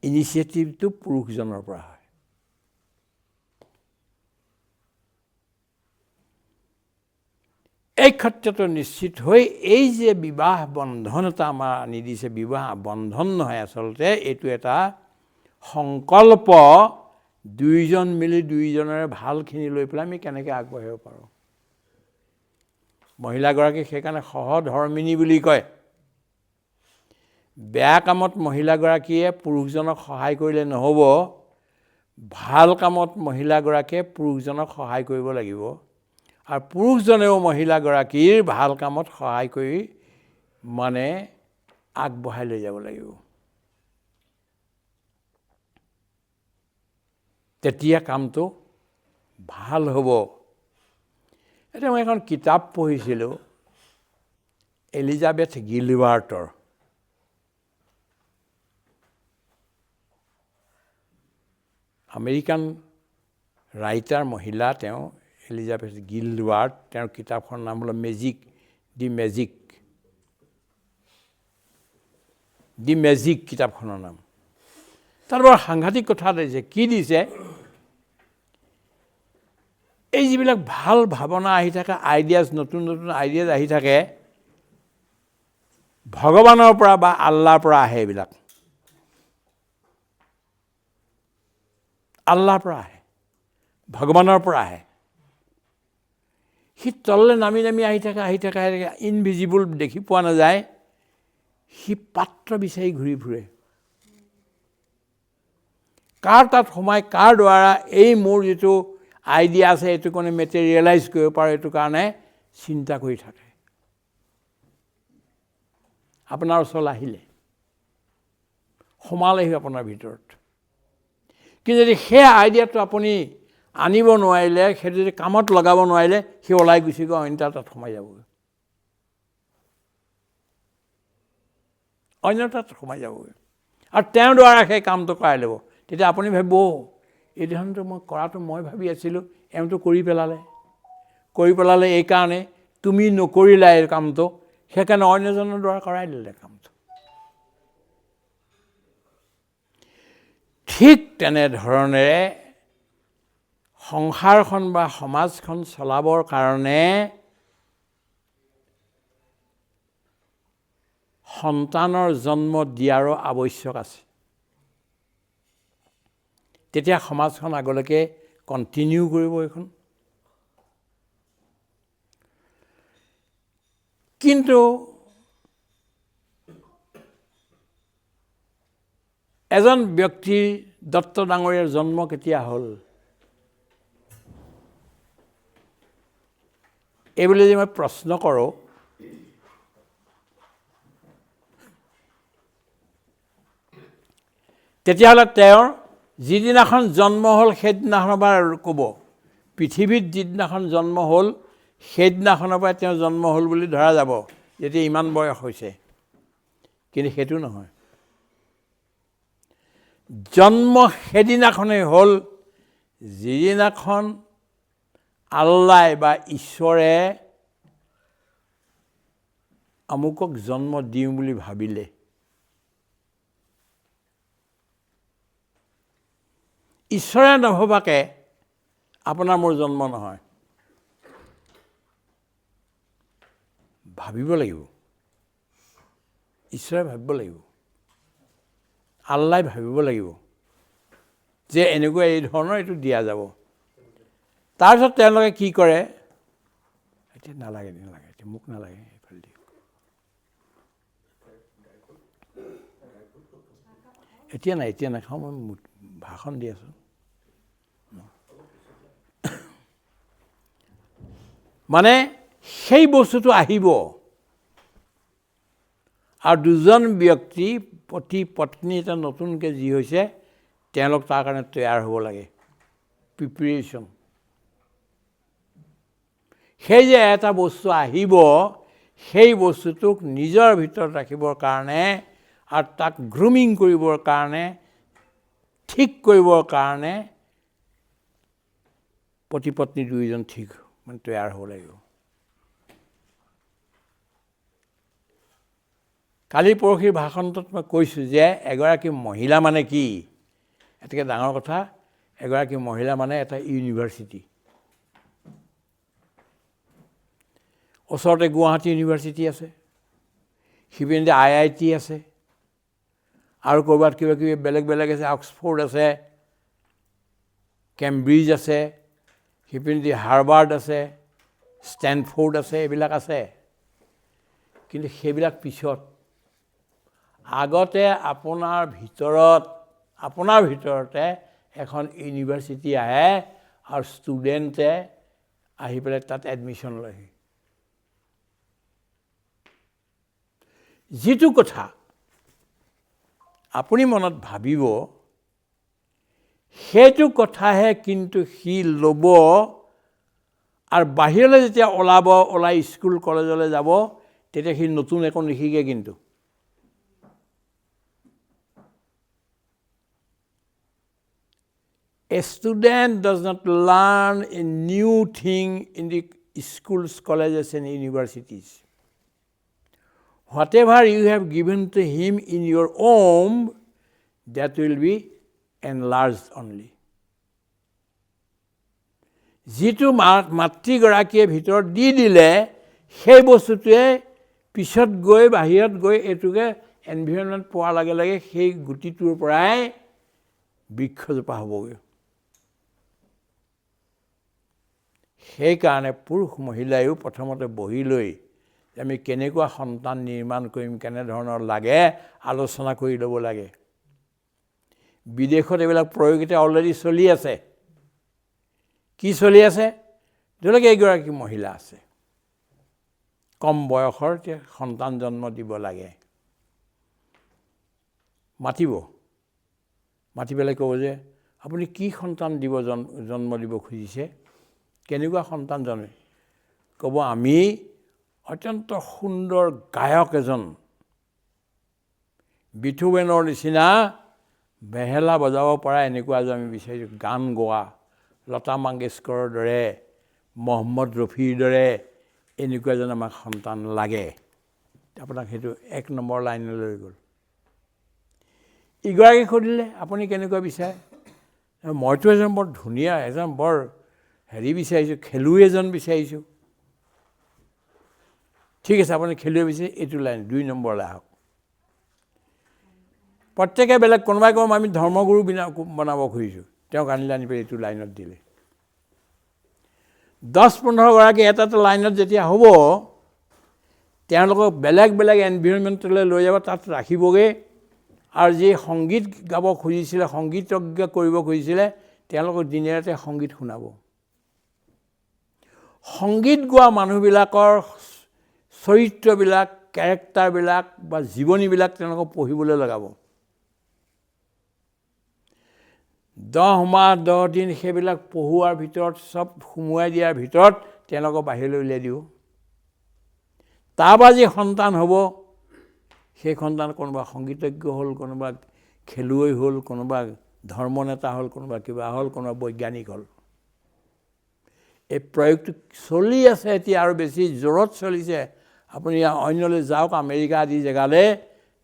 ইনিচিয়েটিভটো পুৰুষজনৰ পৰা হয়। এই ক্ষেত্ৰতো নিশ্চিত হৈ এই যে বিবাহ বন্ধন এটা আমাৰ আনি দিছে, বিবাহ বন্ধন নহয় আচলতে, এইটো এটা সংকল্প, দুইজন মিলি দুইজনৰে ভালখিনি লৈ পেলাই আমি কেনেকৈ আগবাঢ়িব পাৰোঁ। মহিলাগৰাকীক সেইকাৰণে সহধৰ্মিনী বুলি কয়। বেয়া কামত মহিলাগৰাকীয়ে পুৰুষজনক সহায় কৰিলে নহ'ব, ভাল কামত মহিলাগৰাকীয়ে পুৰুষজনক সহায় কৰিব লাগিব, আৰু পুৰুষজনেও মহিলাগৰাকীৰ ভাল কামত সহায় কৰি মানে আগবঢ়াই লৈ যাব লাগিব। তেতিয়া কামটো ভাল হ'ব। এতিয়া মই এখন কিতাপ পঢ়িছিলোঁ এলিজাবেথ গিলবাৰ্টৰ, আমেৰিকান ৰাইটাৰ মহিলা তেওঁ, এলিজাবেথ গিলবাৰ্ট। তেওঁৰ কিতাপখনৰ নাম হ'ল দি মেজিক কিতাপখনৰ নাম। তাত বৰ সাংঘাতিক কথা দিছে। কি দিছে? এই যিবিলাক ভাল ভাৱনা আহি থাকে, আইডিয়াজ, নতুন নতুন আইডিয়াজ আহি থাকে, ভগৱানৰ পৰা বা আল্লাহৰ পৰা আহে। এইবিলাক আল্লাহৰ পৰা আহে, ভগৱানৰ পৰা আহে। সি তললৈ নামি নামি আহি থাকে, ইনভিজিবল, দেখি পোৱা নাযায়। সি পাত্ৰ বিচাৰি ঘূৰি ফুৰে। কাৰ তাত সোমাই, কাৰ দ্বাৰা এই মোৰ যিটো আইডিয়া আছে এইটো কাৰণে মেটেৰিয়েলাইজ কৰিব পাৰোঁ, এইটো কাৰণে চিন্তা কৰি থাকে। আপোনাৰ ওচৰলৈ আহিলে, সোমালেহি আপোনাৰ ভিতৰত। কিন্তু যদি সেই আইডিয়াটো আপুনি আনিব নোৱাৰিলে, সেইটো যদি কামত লগাব নোৱাৰিলে, সি ওলাই গুচি গৈ অন্য তাত সোমাই যাবগৈ, আৰু তেওঁৰ দ্বাৰা সেই কামটো কৰাই ল'ব। তেতিয়া আপুনি ভাবিব, এই ধৰণটো মই কৰাটো মই ভাবি আছিলোঁ, এওঁটো কৰি পেলালে এইকাৰণে তুমি নকৰিলা এই কামটো, সেইকাৰণে অন্যজনৰ দ্বাৰা কৰাই ল'লে কামটো। ঠিক তেনেধৰণেৰে সংসাৰখন বা সমাজখন চলাবৰ কাৰণে সন্তানৰ জন্ম দিয়াৰো আৱশ্যক আছে। তেতিয়া সমাজখন আগলৈকে কণ্টিনিউ কৰিব এইখন। কিন্তু এজন ব্যক্তিৰ দত্ত ডাঙৰীয়াৰ জন্ম কেতিয়া হ'ল এইবুলি যে মই প্ৰশ্ন কৰোঁ, তেতিয়াহ'লে তেওঁৰ যিদিনাখন জন্ম হ'ল সেইদিনাখনৰ পৰা ক'ব, পৃথিৱীত যিদিনাখন জন্ম হ'ল সেইদিনাখনৰ পৰাই তেওঁ জন্ম হ'ল বুলি ধৰা যাব, যেতিয়া ইমান বয়স হৈছে। কিন্তু সেইটো নহয়, জন্ম সেইদিনাখনেই হ'ল যিদিনাখন আল্লাই বা ঈশ্বৰে আমুকক জন্ম দিওঁ বুলি ভাবিলে। ঈশ্বৰে নভবাকে আপোনাৰ মোৰ জন্ম নহয়। ভাবিব লাগিব, ঈশ্বৰে ভাবিব লাগিব, আল্লাই ভাবিব লাগিব যে এনেকুৱা এই ধৰণৰ এইটো দিয়া যাব। তাৰপিছত তেওঁলোকে কি কৰে, এতিয়া নালাগে এতিয়া মোক নালাগে, এইফালে দিয়ক, এতিয়া নাখাওঁ, মই ভাষণ দি আছোঁ। মানে সেই বস্তুটো আহিব আৰু দুজন ব্যক্তি পতি পত্নী এটা নতুনকৈ যি হৈছে তেওঁলোক তাৰ কাৰণে তৈয়াৰ হ'ব লাগে, প্ৰিপেৰেশ্যন। সেই যে এটা বস্তু আহিব সেই বস্তুটোক নিজৰ ভিতৰত ৰাখিবৰ কাৰণে আৰু তাক গ্ৰুমিং কৰিবৰ কাৰণে, ঠিক কৰিবৰ কাৰণে পতি পত্নী দুয়োজন ঠিক মানে তৈয়াৰ হ'ব লাগিব। কালি পৰহিৰ ভাষণটোত মই কৈছোঁ যে এগৰাকী মহিলা মানে কি, এটাকে ডাঙৰ কথা, এগৰাকী মহিলা মানে এটা ইউনিভাৰ্চিটি। ওচৰতে গুৱাহাটী ইউনিভাৰ্চিটি আছে, সিপিনে IIT আছে, আৰু ক'ৰবাত কিবা কিবি বেলেগ বেলেগ আছে, অক্সফৰ্ড আছে, কেম্ব্ৰিজ আছে, সিপিনে হাৰ্ভাৰ্ড আছে, ষ্টেনফৰ্ড আছে, এইবিলাক আছে। কিন্তু সেইবিলাক পিছত, আগতে আপোনাৰ ভিতৰতে এখন ইউনিভাৰ্চিটি আহে আৰু ষ্টুডেণ্টে আহি পেলাই তাত এডমিশ্যন লয়। যিটো কথা আপুনি মনত ভাবিব সেইটো কথাহে কিন্তু সি ল'ব, আৰু বাহিৰলৈ যেতিয়া ওলাই স্কুল কলেজলৈ যাব তেতিয়া সি নতুন একো নিশিকে। কিন্তু a student does not learn a new thing in the schools, colleges and universities. Whatever you have given to him in your womb, that will be enlarged only. যিটো মাতৃগৰাকীয়ে ভিতৰত দি দিলে সেই বস্তুটোৱে পিছত গৈ বাহিৰত গৈ এইটোকে এনভাইৰনমেণ্ট পোৱাৰ লগে লগে সেই গুটিটোৰ পৰাই বৃক্ষজোপা হ'বগৈ। সেইকাৰণে পুৰুষ মহিলায়ো প্ৰথমতে বহি লৈ আমি কেনেকুৱা সন্তান নিৰ্মাণ কৰিম, কেনেধৰণৰ লাগে আলোচনা কৰি ল'ব লাগে। বিদেশত এইবিলাক প্ৰয়োগ এতিয়া অলৰেডি চলি আছে। কি চলি আছে? ধৰি লওক এগৰাকী মহিলা আছে, কম বয়সৰ সন্তান জন্ম দিব লাগে। মাতি পেলাই ক'ব যে আপুনি কি সন্তান জন্ম দিব খুজিছে, কেনেকুৱা সন্তান জন্ম? ক'ব আমি অত্যন্ত সুন্দৰ গায়ক এজন, বিথোভেনৰ নিচিনা বেহেলা বজাব পৰা এনেকুৱা এজন আমি বিচাৰিছোঁ, গান গোৱা, লতা মংগেশকাৰৰ দৰে, মহম্মদ ৰফিৰ দৰে এনেকুৱা এজন আমাক সন্তান লাগে। আপোনাক সেইটো 1 নম্বৰ লাইনলৈ গ'ল। ইগৰাকী সুধিলে আপুনি কেনেকুৱা বিচাৰে? মইতো এজন বৰ ধুনীয়া, এজন বৰ বিচাৰিছোঁ, খেলুৱৈ এজন বিচাৰিছোঁ। ঠিক আছে, আপুনি খেলুৱৈ বিচাৰি এইটো লাইন 2 নম্বৰলৈ আহক। প্ৰত্যেকে বেলেগ, কোনোবাই ক'ম আমি ধৰ্মগুৰু বনাব খুজিছোঁ, তেওঁক আনি পেলাই এইটো লাইনত দিলে। 10-15 গৰাকী এটা লাইনত যেতিয়া হ'ব তেওঁলোকক বেলেগ বেলেগ এনভাইৰনমেণ্টলৈ লৈ যাব, তাত ৰাখিবগৈ আৰু যি সংগীত গাব খুজিছিলে, সংগীতজ্ঞ কৰিব খুজিছিলে, তেওঁলোকক দিনে ৰাতি সংগীত শুনাব। সংগীত গোৱা মানুহবিলাকৰ চৰিত্ৰবিলাক, কেৰেক্টাৰবিলাক বা জীৱনীবিলাক তেওঁলোকক পঢ়িবলৈ লগাব। 10 মাহ 10 দিন সেইবিলাক পঢ়োৱাৰ ভিতৰত, চব সুমুৱাই দিয়াৰ ভিতৰত তেওঁলোকক বাহিৰলৈ উলিয়াই দিব। তাৰপৰা যি সন্তান হ'ব, সেই সন্তান কোনোবা সংগীতজ্ঞ হ'ল, কোনোবা খেলুৱৈ হ'ল, কোনোবা ধৰ্মনেতা হ'ল, কোনোবা কিবা হ'ল, কোনোবা বৈজ্ঞানিক হ'ল। এই প্ৰয়োগটো চলি আছে এতিয়া, আৰু বেছি জোৰত চলিছে। আপুনি অন্যলৈ যাওক, আমেৰিকা আদি জেগালৈ,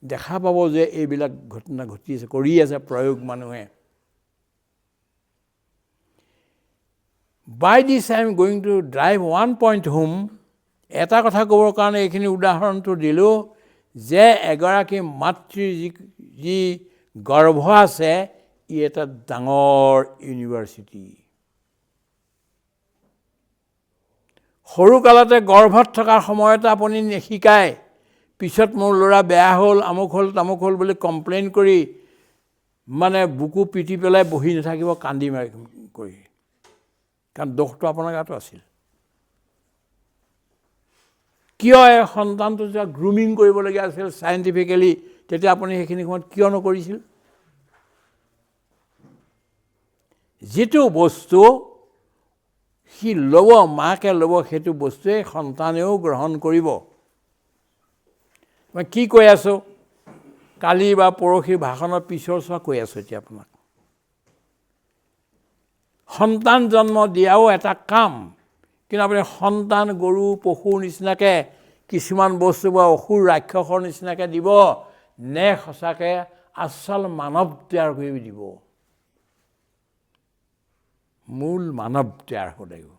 দেখা পাব যে এইবিলাক ঘটনা ঘটি আছে, কৰি আছে প্ৰয়োগ মানুহে। By this I am going to drive one point home. এটা কথা ক'বৰ কাৰণে এইখিনি উদাহৰণটো দিলোঁ যে এগৰাকী মাতৃৰ যি গৰ্ভ আছে, ই এটা ডাঙৰ ইউনিভাৰ্চিটি। সৰুকালতে গৰ্ভত থকাৰ সময়তে আপুনি নিশিকায়, পিছত মোৰ ল'ৰা বেয়া হ'ল, আমুক হ'ল, তামুক হ'ল বুলি কমপ্লেইন কৰি মানে বুকু পিটি পেলাই বহি নাথাকিব কান্দি মাৰি কৰি, কাৰণ দোষটো আপোনাৰ গাতো আছিল। কিয় এই সন্তানটো যেতিয়া গ্ৰুমিং কৰিবলগীয়া আছিল চাইণ্টিফিকেলি, তেতিয়া আপুনি সেইখিনি সময়ত কিয় নকৰিছিল? যিটো বস্তু সি ল'ব, মাকে ল'ব, সেইটো বস্তুৱে সন্তানেও গ্ৰহণ কৰিব। মই কি কৈ আছোঁ, কালি বা পৰহি ভাষণৰ পিছৰ চোৱা কৈ আছোঁ এতিয়া আপোনাক। সন্তান জন্ম দিয়াও এটা কাম, কিন্তু আপুনি সন্তান গৰু পশুৰ নিচিনাকৈ কিছুমান বস্তু বা অসুৰ ৰাক্ষসৰ নিচিনাকৈ দিব নে সঁচাকৈ আচল মানৱ তৈয়াৰ কৰি দিব? মূল মানৱ তৈয়াৰ হ'ব লাগিব।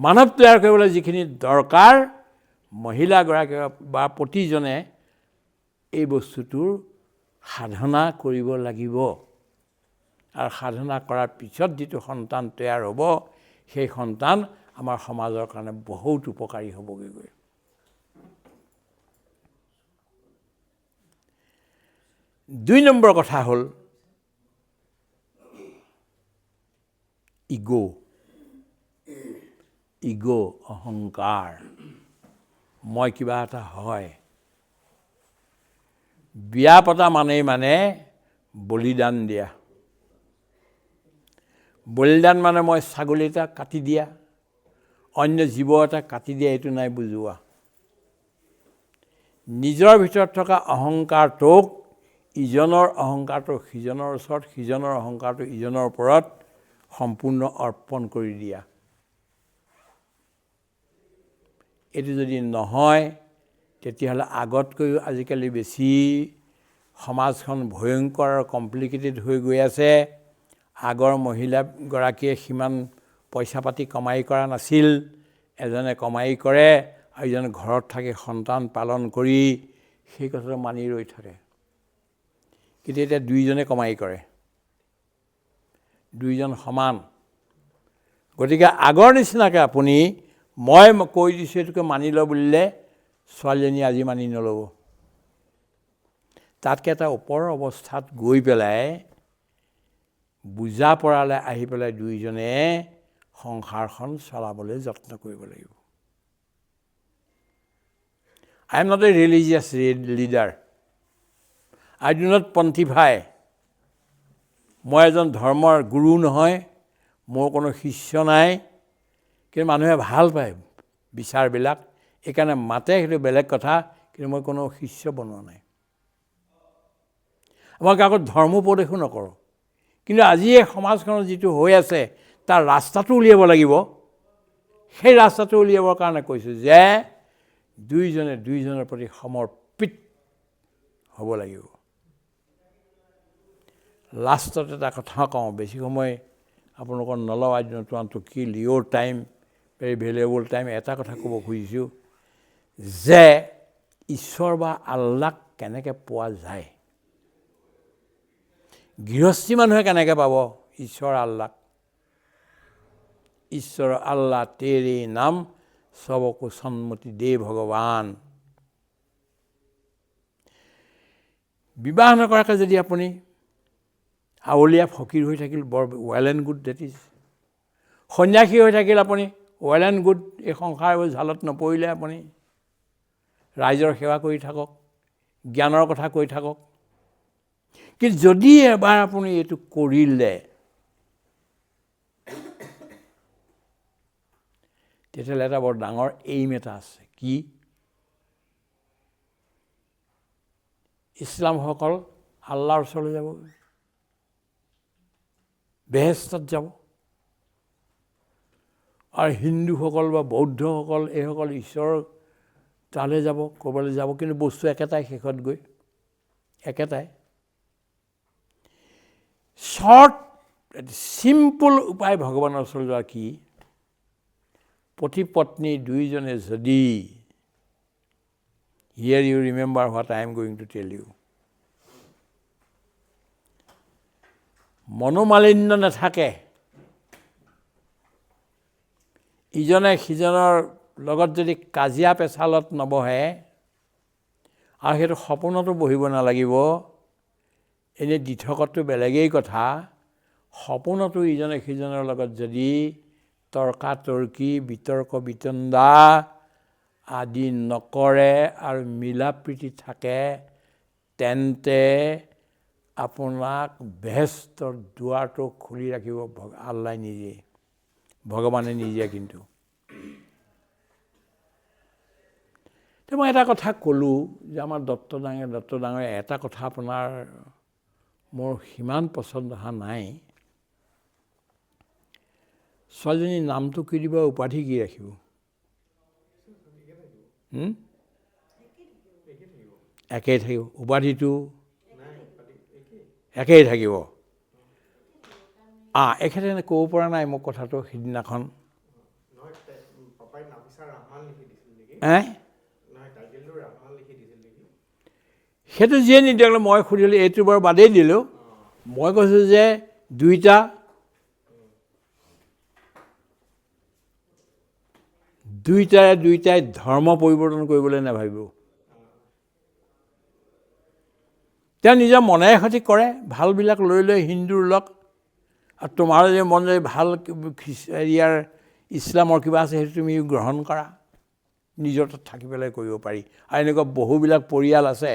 মানৱ তৈয়াৰ কৰিবলৈ যিখিনি দৰকাৰ, মহিলাগৰাকী বা প্ৰতিজনে এই বস্তুটোৰ সাধনা কৰিব লাগিব। আৰু সাধনা কৰাৰ পিছত যিটো সন্তান তৈয়াৰ হ'ব, সেই সন্তান আমাৰ সমাজৰ কাৰণে বহুত উপকাৰী হ'বগৈ গৈ। দুই নম্বৰ কথা হ'ল ইগ' অহংকাৰ। মই কিবা এটা হয়। বিয়া পতা মানে বলিদান দিয়া। বলিদান মানে মই ছাগলী এটা কাটি দিয়া, অন্য জীৱ এটা কাটি দিয়া, এইটো নাই বুজোৱা। নিজৰ ভিতৰত থকা অহংকাৰটোক ইজনৰ অহংকাৰটো সিজনৰ ওচৰত, সিজনৰ অহংকাৰটো ইজনৰ ওপৰত সম্পূৰ্ণ অৰ্পণ কৰি দিয়া। এইটো যদি নহয়, তেতিয়াহ'লে আগতকৈও আজিকালি বেছি সমাজখন ভয়ংকৰ আৰু কমপ্লিকেটেড হৈ গৈ আছে। আগৰ মহিলাগৰাকীয়ে সিমান পইচা পাতি কমাই কৰা নাছিল, এজনে কমাই কৰে আৰু ইজনে ঘৰত থাকি সন্তান পালন কৰি সেই কথাটো মানি ৰৈ থাকে। কিন্তু এতিয়া দুইজনে কমাই কৰে, দুইজন সমান। গতিকে আগৰ নিচিনাকৈ আপুনি মই কৈ দিছোঁ এইটোকে মানি ল বুলিলে ছোৱালীজনী আজি মানি নল'ব। তাতকৈ এটা ওপৰৰ অৱস্থাত গৈ পেলাই বুজা পৰালৈ আহি পেলাই দুইজনে সংসাৰখন চলাবলৈ যত্ন কৰিব লাগিব। I am not a religious leader. I do not pontify. মই এজন ধৰ্মৰ গুৰু নহয়, মোৰ কোনো শিষ্য নাই। কিন্তু মানুহে ভাল পায় বিচাৰবিলাক, এইকাৰণে মাতে, সেইটো বেলেগ কথা, কিন্তু মই কোনো শিষ্য বনোৱা নাই। মই কাকো ধৰ্ম উপদেশো নকৰোঁ। কিন্তু আজি এই সমাজখনত যিটো হৈ আছে, তাৰ ৰাস্তাটো উলিয়াব লাগিব। সেই ৰাস্তাটো উলিয়াবৰ কাৰণে কৈছোঁ যে দুইজনে দুইজনৰ প্ৰতি সমৰ্পিত হ'ব লাগিব। লাষ্টত এটা কথা কওঁ, বেছি সময় আপোনালোকৰ নলওঁ। I do not want to kill your time, very valuable time. এটা কথা ক'ব খুজিছোঁ যে ঈশ্বৰ বা আল্লাহক কেনেকৈ পোৱা যায়, গৃহস্থী মানুহে কেনেকৈ পাব ঈশ্বৰ আল্লাহক? ঈশ্বৰ আল্লাহ তেৰে নাম সবকো সন্মতি দে ভগৱান। বিবাহ নকৰাকৈ যদি আপুনি আৱলীয়া ফকীৰ হৈ থাকিল, বৰ well and good, that is. সন্যাসী হৈ থাকিল আপুনি, ৱেল এণ্ড গুড। এই সংসাৰৰ ঝালত নপৰিলে আপুনি ৰাইজৰ সেৱা কৰি থাকক, জ্ঞানৰ কথা কৈ থাকক। কিন্তু যদি এবাৰ আপুনি এইটো কৰিলে, তেতিয়াহ'লে এটা বৰ ডাঙৰ এইম এটা আছে। কি? ইছলামসকল আল্লাহৰ ওচৰলৈ যাব, বেহেস্তত যাব, আৰু হিন্দুসকল বা বৌদ্ধসকল এইসকল ঈশ্বৰৰ তালৈ যাব, ক'ৰবালৈ যাব। কিন্তু বস্তু একেটাই, শেষত গৈ একেটাই। শ্বৰ্ট চিম্পুল উপায় ভগৱানৰ ওচৰলৈ যোৱা কি? পতি পত্নী দুইজনে যদি, hear you remember what I am going to tell you, মনোমালিন্য নাথাকে, ইজনে সিজনৰ লগত যদি কাজিয়া পেচালত নবহে, আৰু সেইটো সপোনতো বহিব নালাগিব, এনেই দি থকাটো বেলেগেই কথা, সপোনতো ইজনে সিজনৰ লগত যদি তৰ্কাতৰ্কি বিতৰ্ক বিতণ্ডা আদি নকৰে আৰু মিলা প্ৰীতি থাকে, তেন্তে আপোনাক বেহেস্তৰ দুৱাৰটো খুলি ৰাখিব আল্লাই নিজে, ভগৱানে নিজে। কিন্তু মই এটা কথা ক'লোঁ যে আমাৰ দত্ত ডাঙৰীয়া এটা কথা আপোনাৰ মোৰ সিমান পচন্দ অহা নাই। ছোৱালীজনীৰ নামটো কি দিব, উপাধি কি ৰাখিব? একেই থাকিব, উপাধিটো একেই থাকিব। এখেতে ক'ব পৰা নাই মোক কথাটো সিদিনাখন। সেইটো যিয়ে নিদিয়ক, মই সুধিলোঁ, এইটো বাৰু বাদেই দিলোঁ। মই কৈছোঁ যে দুইটাই ধৰ্ম পৰিৱৰ্তন কৰিবলৈ নাভাবিব। তেওঁ নিজৰ মনেৰে সৈতে কৰে, ভালবিলাক লৈ লৈ হিন্দুৰ লগ, আৰু তোমাৰ যদি মন যদি ভাল ইয়াৰ ইছলামৰ কিবা আছে সেইটো তুমি গ্ৰহণ কৰা, নিজৰ তাত থাকি পেলাই কৰিব পাৰি। আৰু এনেকুৱা বহুবিলাক পৰিয়াল আছে,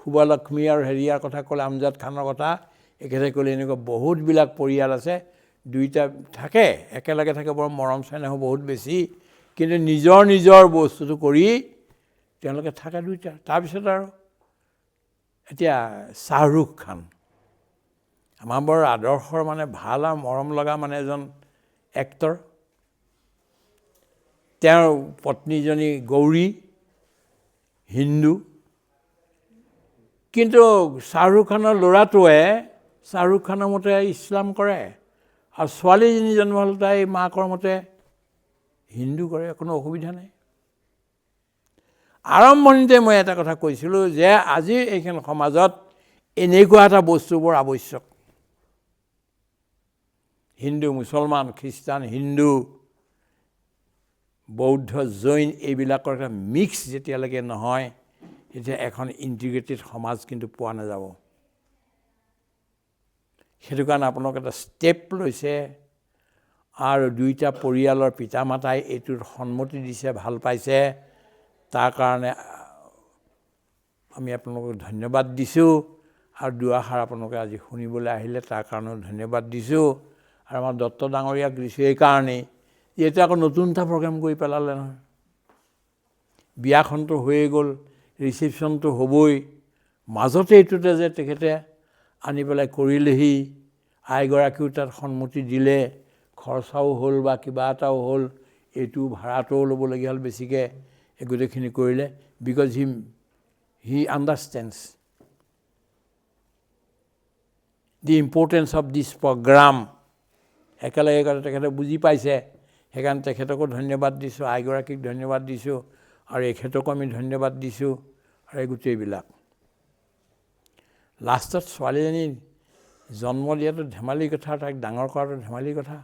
শুভলক্ষ্মী আৰু হেৰিয়াৰ কথা ক'লে, আমজাদ খানৰ কথা একেবাৰে ক'লে, এনেকুৱা বহুতবিলাক পৰিয়াল আছে, দুইটা থাকে, একেলগে থাকে, বৰ মৰম চেনেহ বহুত বেছি, কিন্তু নিজৰ নিজৰ বস্তুটো কৰি তেওঁলোকে থাকে দুইটা। তাৰপিছত আৰু এতিয়া শ্বাহৰুখ খান আমাৰ বৰ আদৰ্শৰ মানে ভাল আৰু মৰম লগা মানে এজন এক্টৰ। তেওঁৰ পত্নীজনী গৌৰী, হিন্দু, কিন্তু শ্বাহৰুখ খানৰ ল'ৰাটোৱে শ্বাহৰুখ খানৰ মতে ইছলাম কৰে, আৰু ছোৱালীজনী জন্ম হ'ল তাই মাকৰ মতে হিন্দু কৰে, কোনো অসুবিধা নাই। আৰম্ভণিতে মই এটা কথা কৈছিলোঁ যে আজি এইখন সমাজত এনেকুৱা এটা বস্তু বৰ আৱশ্যক। হিন্দু মুছলমান, খ্ৰীষ্টান হিন্দু, বৌদ্ধ জৈন এইবিলাকৰ এটা মিক্স যেতিয়ালৈকে নহয়, তেতিয়া এখন ইণ্টিগ্ৰেটেড সমাজ কিন্তু পোৱা নাযাব। সেইটো কাৰণে আপোনালোকে এটা ষ্টেপ লৈছে, আৰু দুইটা পৰিয়ালৰ পিতা মাতাই এইটোৰ সন্মতি দিছে, ভাল পাইছে, তাৰ কাৰণে আমি আপোনালোকক ধন্যবাদ দিছোঁ। আৰু দুআষাৰ আপোনালোকে আজি শুনিবলৈ আহিলে তাৰ কাৰণেও ধন্যবাদ দিছোঁ। আৰু আমাৰ দত্ত ডাঙৰীয়াক দিছোঁ এইকাৰণেই, এইটো আকৌ নতুন এটা প্ৰগ্ৰেম কৰি পেলালে নহয়। বিয়াখনটো হৈয়ে গ'ল, ৰিচিপশ্যনটো হ'বই, মাজতে এইটোতে যে তেখেতে আনি পেলাই কৰিলেহি, আইগৰাকীও তাত সন্মতি দিলে, খৰচাও হ'ল বা কিবা এটাও হ'ল, এইটো ভাড়াটোও ল'বলগীয়া হ'ল বেছিকৈ, এই গোটেইখিনি কৰিলে, because he understands the importance of this programme. একেলগে তেখেতে বুজি পাইছে, সেইকাৰণে তেখেতকো ধন্যবাদ দিছোঁ, আইগৰাকীক ধন্যবাদ দিছোঁ, আৰু এখেতকো আমি ধন্যবাদ দিছোঁ। আৰু এই গোটেইবিলাক লাষ্টত ছোৱালীজনী জন্ম দিয়াটো ধেমালি কথা, তাইক ডাঙৰ কৰাটো ধেমালি কথা।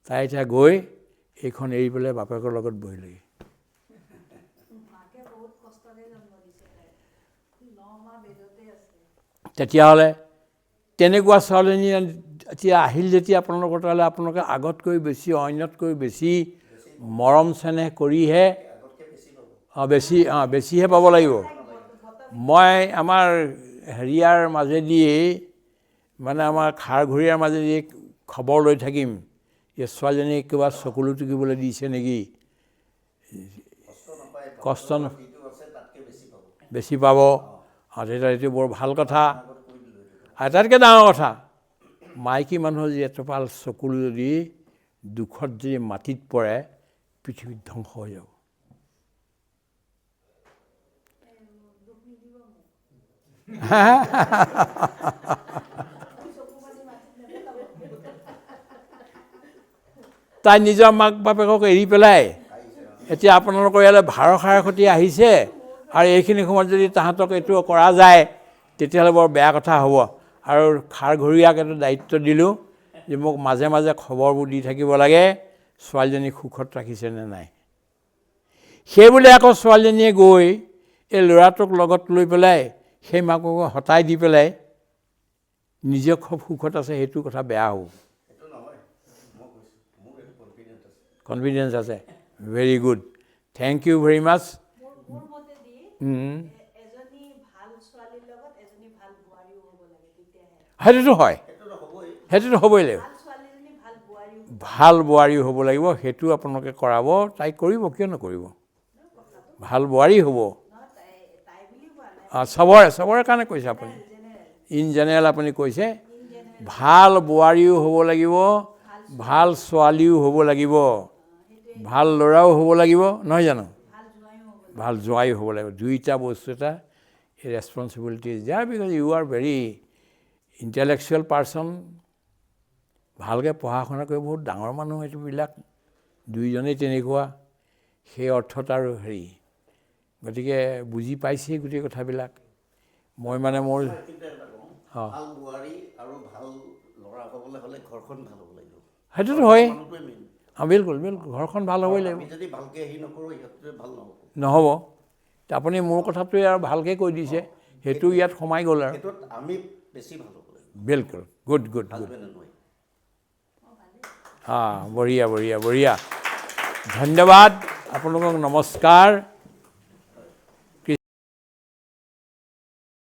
তাই এতিয়া গৈ এইখন এৰি পেলাই বাপেকৰ লগত বহিলেগৈ। তেতিয়াহ'লে তেনেকুৱা ছোৱালীজনী এতিয়া আহিল যেতিয়া আপোনালোকৰ তালৈ, আপোনালোকে আগতকৈ বেছি, অন্যতকৈ বেছি মৰম চেনেহ কৰিহে বেছিহে পাব লাগিব। মই আমাৰ হেৰিয়াৰ মাজেদি, মানে আমাৰ খাৰঘৰীয়াৰ মাজেদি খবৰ লৈ থাকিম, এই ছোৱালীজনীক কিবা চকুলো টুকিবলৈ দিছে নেকি, কষ্ট বেছি পাব। তেতিয়া এইটো বৰ ভাল কথা। আটাইতকৈ ডাঙৰ কথা, মাইকী মানুহৰ যি এটোপাল চকুলো যদি দুখত যদি মাটিত পৰে, পৃথিৱীত ধ্বংস হৈ যাব। তাই নিজৰ মাক বাপেকক এৰি পেলাই এতিয়া আপোনালোকৰ ইয়ালৈ ভাৰসাৰ সৈতে আহিছে, আৰু এইখিনি সময়ত যদি তাহাঁতক এইটো কৰা যায় তেতিয়াহ'লে বৰ বেয়া কথা হ'ব। আৰু খাৰঘৰীয়াক এইটো দায়িত্ব দিলোঁ যে মোক মাজে মাজে খবৰবোৰ দি থাকিব লাগে, ছোৱালীজনী সুখত ৰাখিছে নে নাই। সেইবুলি আকৌ ছোৱালীজনীয়ে গৈ এই ল'ৰাটোক লগত লৈ পেলাই সেই মাকক হতাই দি পেলাই নিজে খুব সুখত আছে, সেইটো কথা বেয়া হ'ব। কনফিডেঞ্চ আছে, very good, thank you very much. সেইটোতো হয়, সেইটোতো হ'বই লাগিব, ভাল বোৱাৰীও হ'ব লাগিব। সেইটো আপোনালোকে কৰাব, তাই কৰিব, কিয় নকৰিব, ভাল বোৱাৰী হ'ব। চবৰে কাৰণে কৈছে আপুনি, ইন জেনেৰেল আপুনি কৈছে। ভাল বোৱাৰীও হ'ব লাগিব, ভাল ছোৱালীও হ'ব লাগিব, ভাল ল'ৰাও হ'ব লাগিব, নহয় জানো, ভাল জোৱাইও হ'ব লাগিব। দুইটা বস্তু এটা responsibilities there, because you are very intellectual person, ভালকৈ পঢ়া শুনা কৰি বহুত ডাঙৰ মানুহ এইটোবিলাক, দুইজনেই তেনেকুৱা, সেই অৰ্থত আৰু হেৰি, গতিকে বুজি পাইছেই গোটেই কথাবিলাক। মই মানে মোৰ সেইটোতো হয়, বিলকুল বিলকুল, ঘৰখন ভাল হ'বই লাগিব, নহ'ব। আপুনি মোৰ কথাটোৱে আৰু ভালকৈ কৈ দিছে, সেইটো ইয়াত সোমাই গ'ল আৰু বিলকুল, গুড গুড গুড, বঢ়িয়া বঢ়িয়া বঢ়িয়া, ধন্যবাদ আপোনালোকক, নমস্কাৰ।